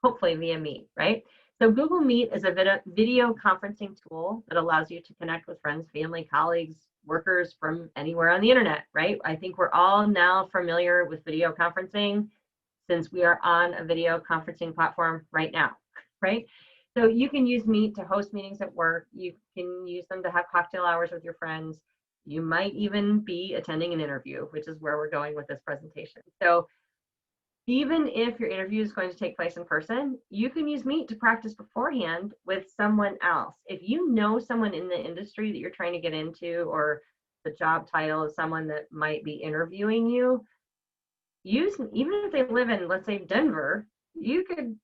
hopefully via Meet, right? So Google Meet is a video conferencing tool that allows you to connect with friends, family, colleagues, workers from anywhere on the internet, right? I think we're all now familiar with video conferencing since we are on a video conferencing platform right now, right? So you can use Meet to host meetings at work. You can use them to have cocktail hours with your friends. You might even be attending an interview, which is where we're going with this presentation. So even if your interview is going to take place in person, you can use Meet to practice beforehand with someone else. If you know someone in the industry that you're trying to get into, or the job title is someone that might be interviewing you, even if they live in, let's say, Denver, you could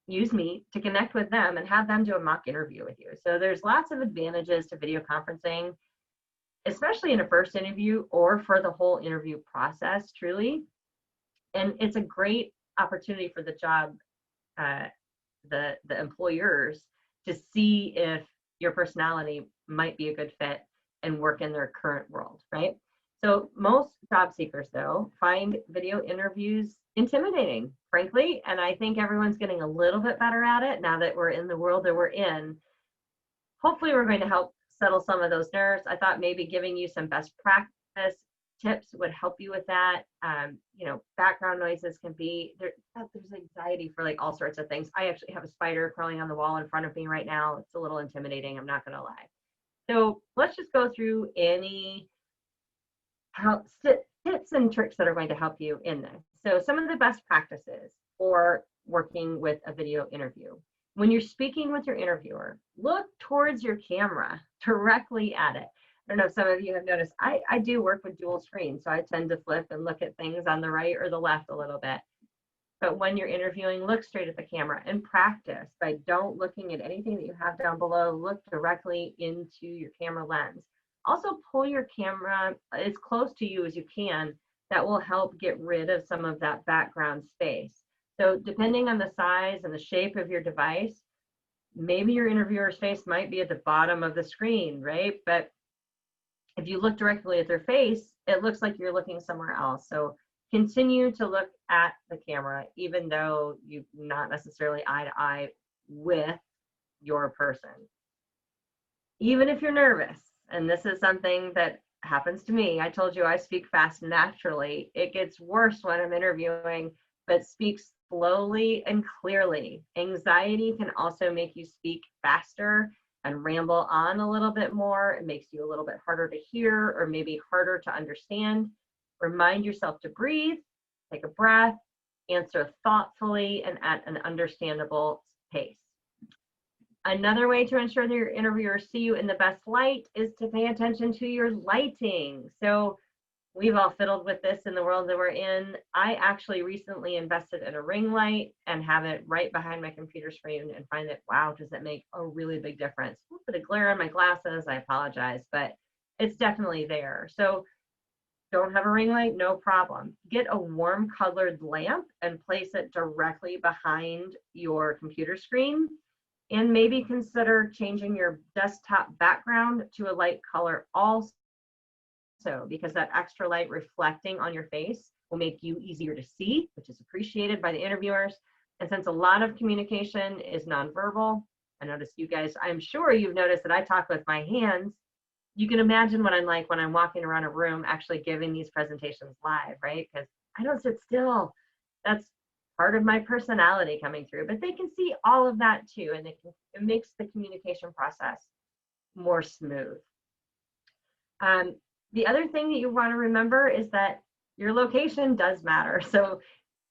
use Meet to connect with them and have them do a mock interview with you. So there's lots of advantages to video conferencing, especially in a first interview or for the whole interview process, truly. And it's a great opportunity for the job, the employers, to see if your personality might be a good fit and work in their current world, right? So most job seekers, though, find video interviews intimidating, frankly, and I think everyone's getting a little bit better at it now that we're in the world that we're in. Hopefully, we're going to help settle some of those nerves. I thought maybe giving you some best practice tips would help you with that. Background noises can be, there's anxiety for like all sorts of things. I actually have a spider crawling on the wall in front of me right now. It's a little intimidating, I'm not going to lie. So let's just go through any tips and tricks that are going to help you in this. So some of the best practices for working with a video interview. When you're speaking with your interviewer, look towards your camera, directly at it. I don't know if some of you have noticed, I do work with dual screens, so I tend to flip and look at things on the right or the left a little bit. But when you're interviewing, look straight at the camera and practice by don't looking at anything that you have down below. Look directly into your camera lens. Also pull your camera as close to you as you can. That will help get rid of some of that background space. So depending on the size and the shape of your device, maybe your interviewer's face might be at the bottom of the screen, right? But if you look directly at their face, it looks like you're looking somewhere else. So Continue to look at the camera, even though you're not necessarily eye to eye with your person. Even if you're nervous, and this is something that happens to me. I told you I speak fast naturally. It gets worse when I'm interviewing, but speak slowly and clearly. Anxiety can also make you speak faster and ramble on a little bit more. It makes you a little bit harder to hear or maybe harder to understand. Remind yourself to breathe, take a breath, answer thoughtfully and at an understandable pace. Another way to ensure that your interviewers see you in the best light is to pay attention to your lighting. So we've all fiddled with this in the world that we're in. I actually recently invested in a ring light and have it right behind my computer screen and find that, wow, does it make a really big difference. A little bit of glare on my glasses, I apologize, but it's definitely there. So don't have a ring light, no problem. Get a warm colored lamp and place it directly behind your computer screen. And maybe consider changing your desktop background to a light color also, because that extra light reflecting on your face will make you easier to see, which is appreciated by the interviewers. And since a lot of communication is nonverbal, I noticed you guys, I'm sure you've noticed that I talk with my hands. You can imagine what I'm like when I'm walking around a room actually giving these presentations live, right? Because I don't sit still. That's part of my personality coming through, but they can see all of that too, and it makes the communication process more smooth. The other thing that you want to remember is that your location does matter. So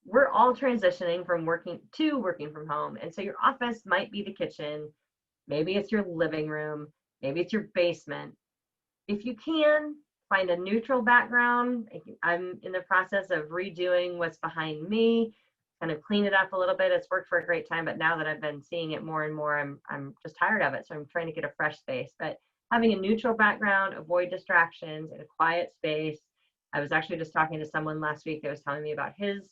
we're all transitioning from working from home, and so your office might be the kitchen, maybe it's your living room, maybe it's your basement. If you can, find a neutral background. I'm in the process of redoing what's behind me, kind of clean it up a little bit. It's worked for a great time, but now that I've been seeing it more and more, I'm just tired of it. So I'm trying to get a fresh space. But having a neutral background, avoid distractions, in a quiet space. I was actually just talking to someone last week that was telling me about his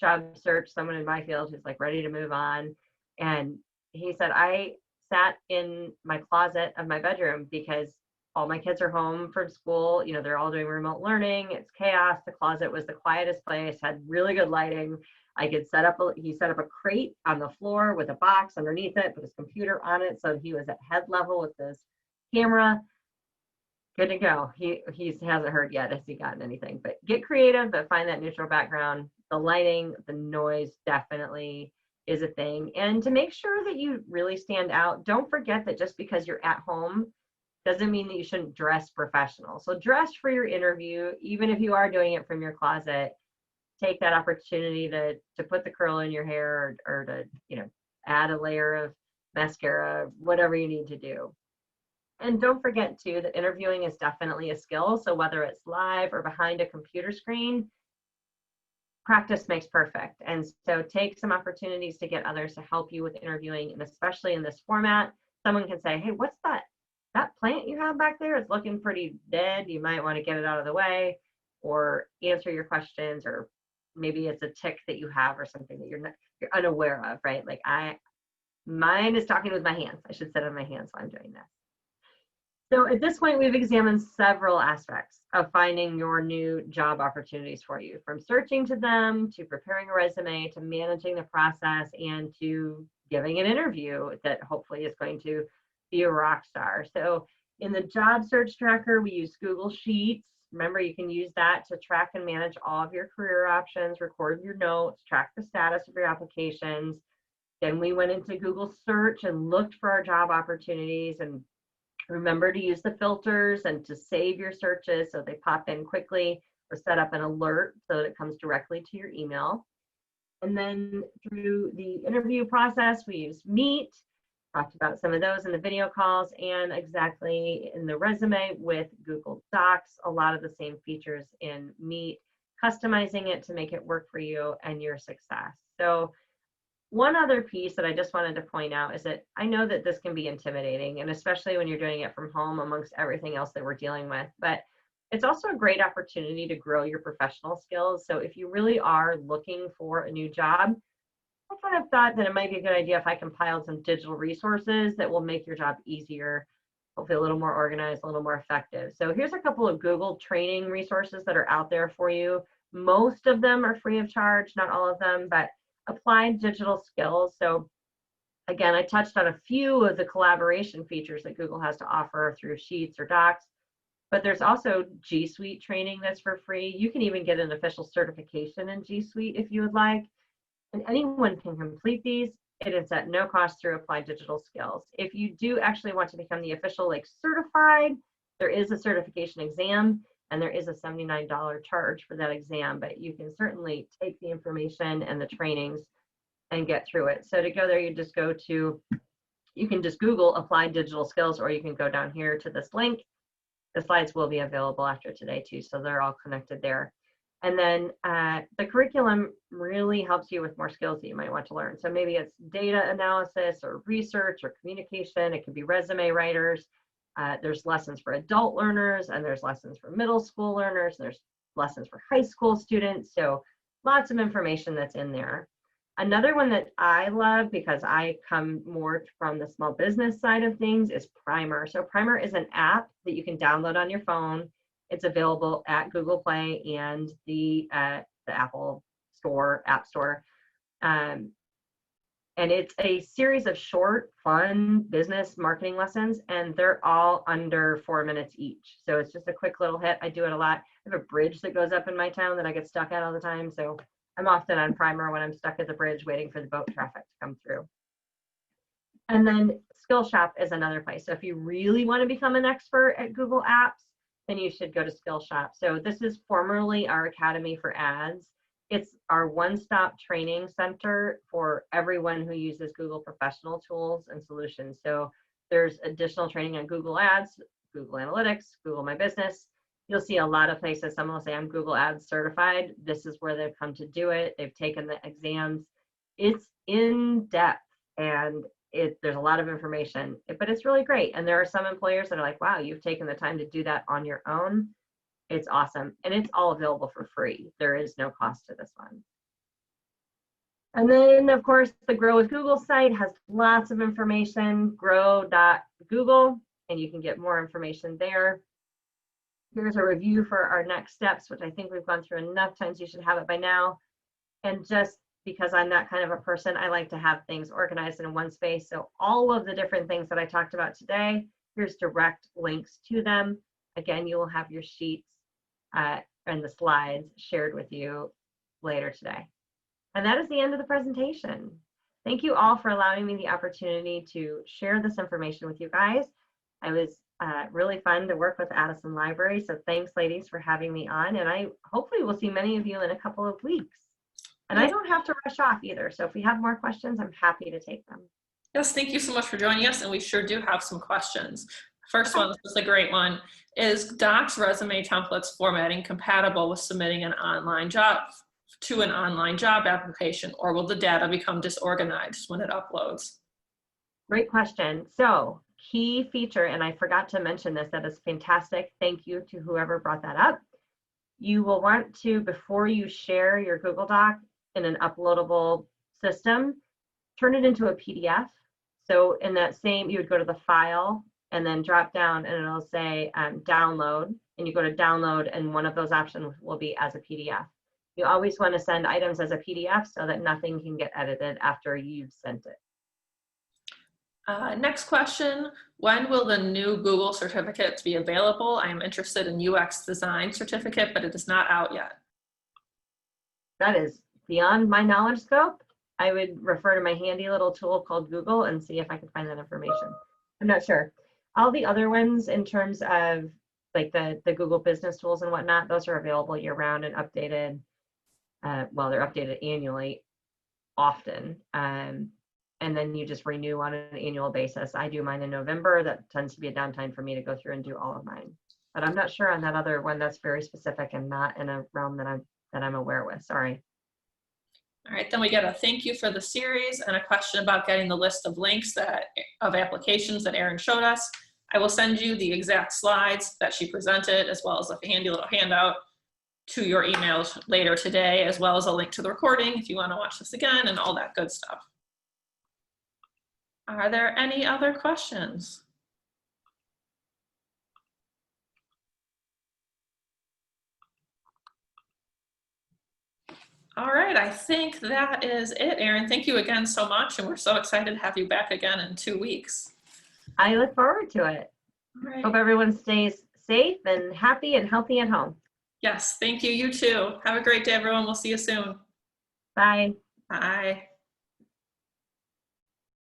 job search, someone in my field who's like ready to move on. And he said, I sat in my closet of my bedroom because all my kids are home from school. You know, they're all doing remote learning. It's chaos. The closet was the quietest place, had really good lighting. I could he set up a crate on the floor with a box underneath it, put his computer on it. So he was at head level with his camera. Good to go. He hasn't heard yet, has he gotten anything, but get creative, but find that neutral background. The lighting, the noise definitely is a thing. And to make sure that you really stand out, don't forget that just because you're at home doesn't mean that you shouldn't dress professional. So dress for your interview, even if you are doing it from your closet. Take that opportunity to put the curl in your hair or to, you know, add a layer of mascara, whatever you need to do. And don't forget too that interviewing is definitely a skill. So whether it's live or behind a computer screen, practice makes perfect. And so take some opportunities to get others to help you with interviewing, and especially in this format, someone can say, hey, what's that plant you have back there? It's looking pretty dead. You might want to get it out of the way, or answer your questions, or maybe it's a tick that you have or something that you're unaware of, right? Like mine is talking with my hands. I should sit on my hands while I'm doing this. So at this point, we've examined several aspects of finding your new job opportunities for you, from searching to them, to preparing a resume, to managing the process, and to giving an interview that hopefully is going to be a rock star. So in the job search tracker, we use Google Sheets. Remember, you can use that to track and manage all of your career options, record your notes, track the status of your applications. Then we went into Google Search and looked for our job opportunities, and remember to use the filters and to save your searches so they pop in quickly, or set up an alert so that it comes directly to your email. And then through the interview process, we use Meet. Talked about some of those in the video calls, and exactly in the resume with Google Docs, a lot of the same features in Meet, customizing it to make it work for you and your success. So one other piece that I just wanted to point out is that I know that this can be intimidating, and especially when you're doing it from home amongst everything else that we're dealing with, but it's also a great opportunity to grow your professional skills. So if you really are looking for a new job, I kind of thought that it might be a good idea if I compiled some digital resources that will make your job easier, hopefully a little more organized, a little more effective. So here's a couple of Google training resources that are out there for you. Most of them are free of charge, not all of them, but applied digital skills. So again, I touched on a few of the collaboration features that Google has to offer through Sheets or Docs, but there's also G Suite training that's for free. You can even get an official certification in G Suite if you would like, and anyone can complete these. It is at no cost through Applied Digital Skills. If you do actually want to become the official certified, there is a certification exam and there is a $79 charge for that exam, but you can certainly take the information and the trainings and get through it. So to go there, you just go to, you can just Google Applied Digital Skills, or you can go down here to this link. The slides will be available after today too, so they're all connected there. And then the curriculum really helps you with more skills that you might want to learn. So maybe it's data analysis or research or communication. It could be resume writers. There's lessons for adult learners, and there's lessons for middle school learners. There's lessons for high school students. So lots of information that's in there. Another one that I love, because I come more from the small business side of things, is Primer. So Primer is an app that you can download on your phone. It's available at Google Play and the Apple Store, App Store. And it's a series of short, fun business marketing lessons, and they're all under 4 minutes each. So it's just a quick little hit. I do it a lot. I have a bridge that goes up in my town that I get stuck at all the time. So I'm often on Primer when I'm stuck at the bridge waiting for the boat traffic to come through. And then Skillshop is another place. So if you really want to become an expert at Google Apps, then you should go to Skillshop. So this is formerly our Academy for Ads. It's our one-stop training center for everyone who uses Google professional tools and solutions. So there's additional training on Google Ads, Google Analytics, Google My Business. You'll see a lot of places, someone will say, I'm Google Ads certified. This is where they've come to do it. They've taken the exams. It's in depth, and there's a lot of information, but it's really great. And there are some employers that are like, wow, you've taken the time to do that on your own. It's awesome. And it's all available for free. There is no cost to this one. And then, of course, the Grow with Google site has lots of information, grow.google, and you can get more information there. Here's a review for our next steps, which I think we've gone through enough times. You should have it by now. And just because I'm that kind of a person, I like to have things organized in one space. So all of the different things that I talked about today, here's direct links to them. Again, you will have your sheets and the slides shared with you later today. And that is the end of the presentation. Thank you all for allowing me the opportunity to share this information with you guys. It was really fun to work with Addison Library. So thanks, ladies, for having me on. And I hopefully will see many of you in a couple of weeks. And I don't have to rush off either. So if we have more questions, I'm happy to take them. Yes, thank you so much for joining us. And we sure do have some questions. First one, this is a great one. Is Docs resume templates formatting compatible with submitting an online job to an online job application, or will the data become disorganized when it uploads? Great question. So key feature, and I forgot to mention this, that is fantastic. Thank you to whoever brought that up. You will want to, before you share your Google Doc in an uploadable system, turn it into a PDF. So in that same, you would go to the file and then drop down and it'll say download, and you go to download and one of those options will be as a PDF. You always want to send items as a PDF so that nothing can get edited after you've sent it. Next question, when will the new Google certificates be available? I am interested in UX design certificate, but it is not out yet. That is beyond my knowledge scope. I would refer to my handy little tool called Google and see if I can find that information. I'm not sure. All the other ones in terms of like the Google business tools and whatnot, those are available year round and updated. Well, they're updated annually, often. And then you just renew on an annual basis. I do mine in November. That tends to be a downtime for me to go through and do all of mine. But I'm not sure on that other one. That's very specific and not in a realm that I'm aware with. Sorry. All right, then we get a thank you for the series and a question about getting the list of links of applications that Erin showed us. I will send you the exact slides that she presented, as well as a handy little handout to your emails later today, as well as a link to the recording if you want to watch this again and all that good stuff. Are there any other questions? All right, I think that is it, Erin. Thank you again so much, and we're so excited to have you back again in 2 weeks. I look forward to it. All right. Hope everyone stays safe and happy and healthy at home. Yes, thank you. You too. Have a great day, everyone. We'll see you soon. Bye. Bye.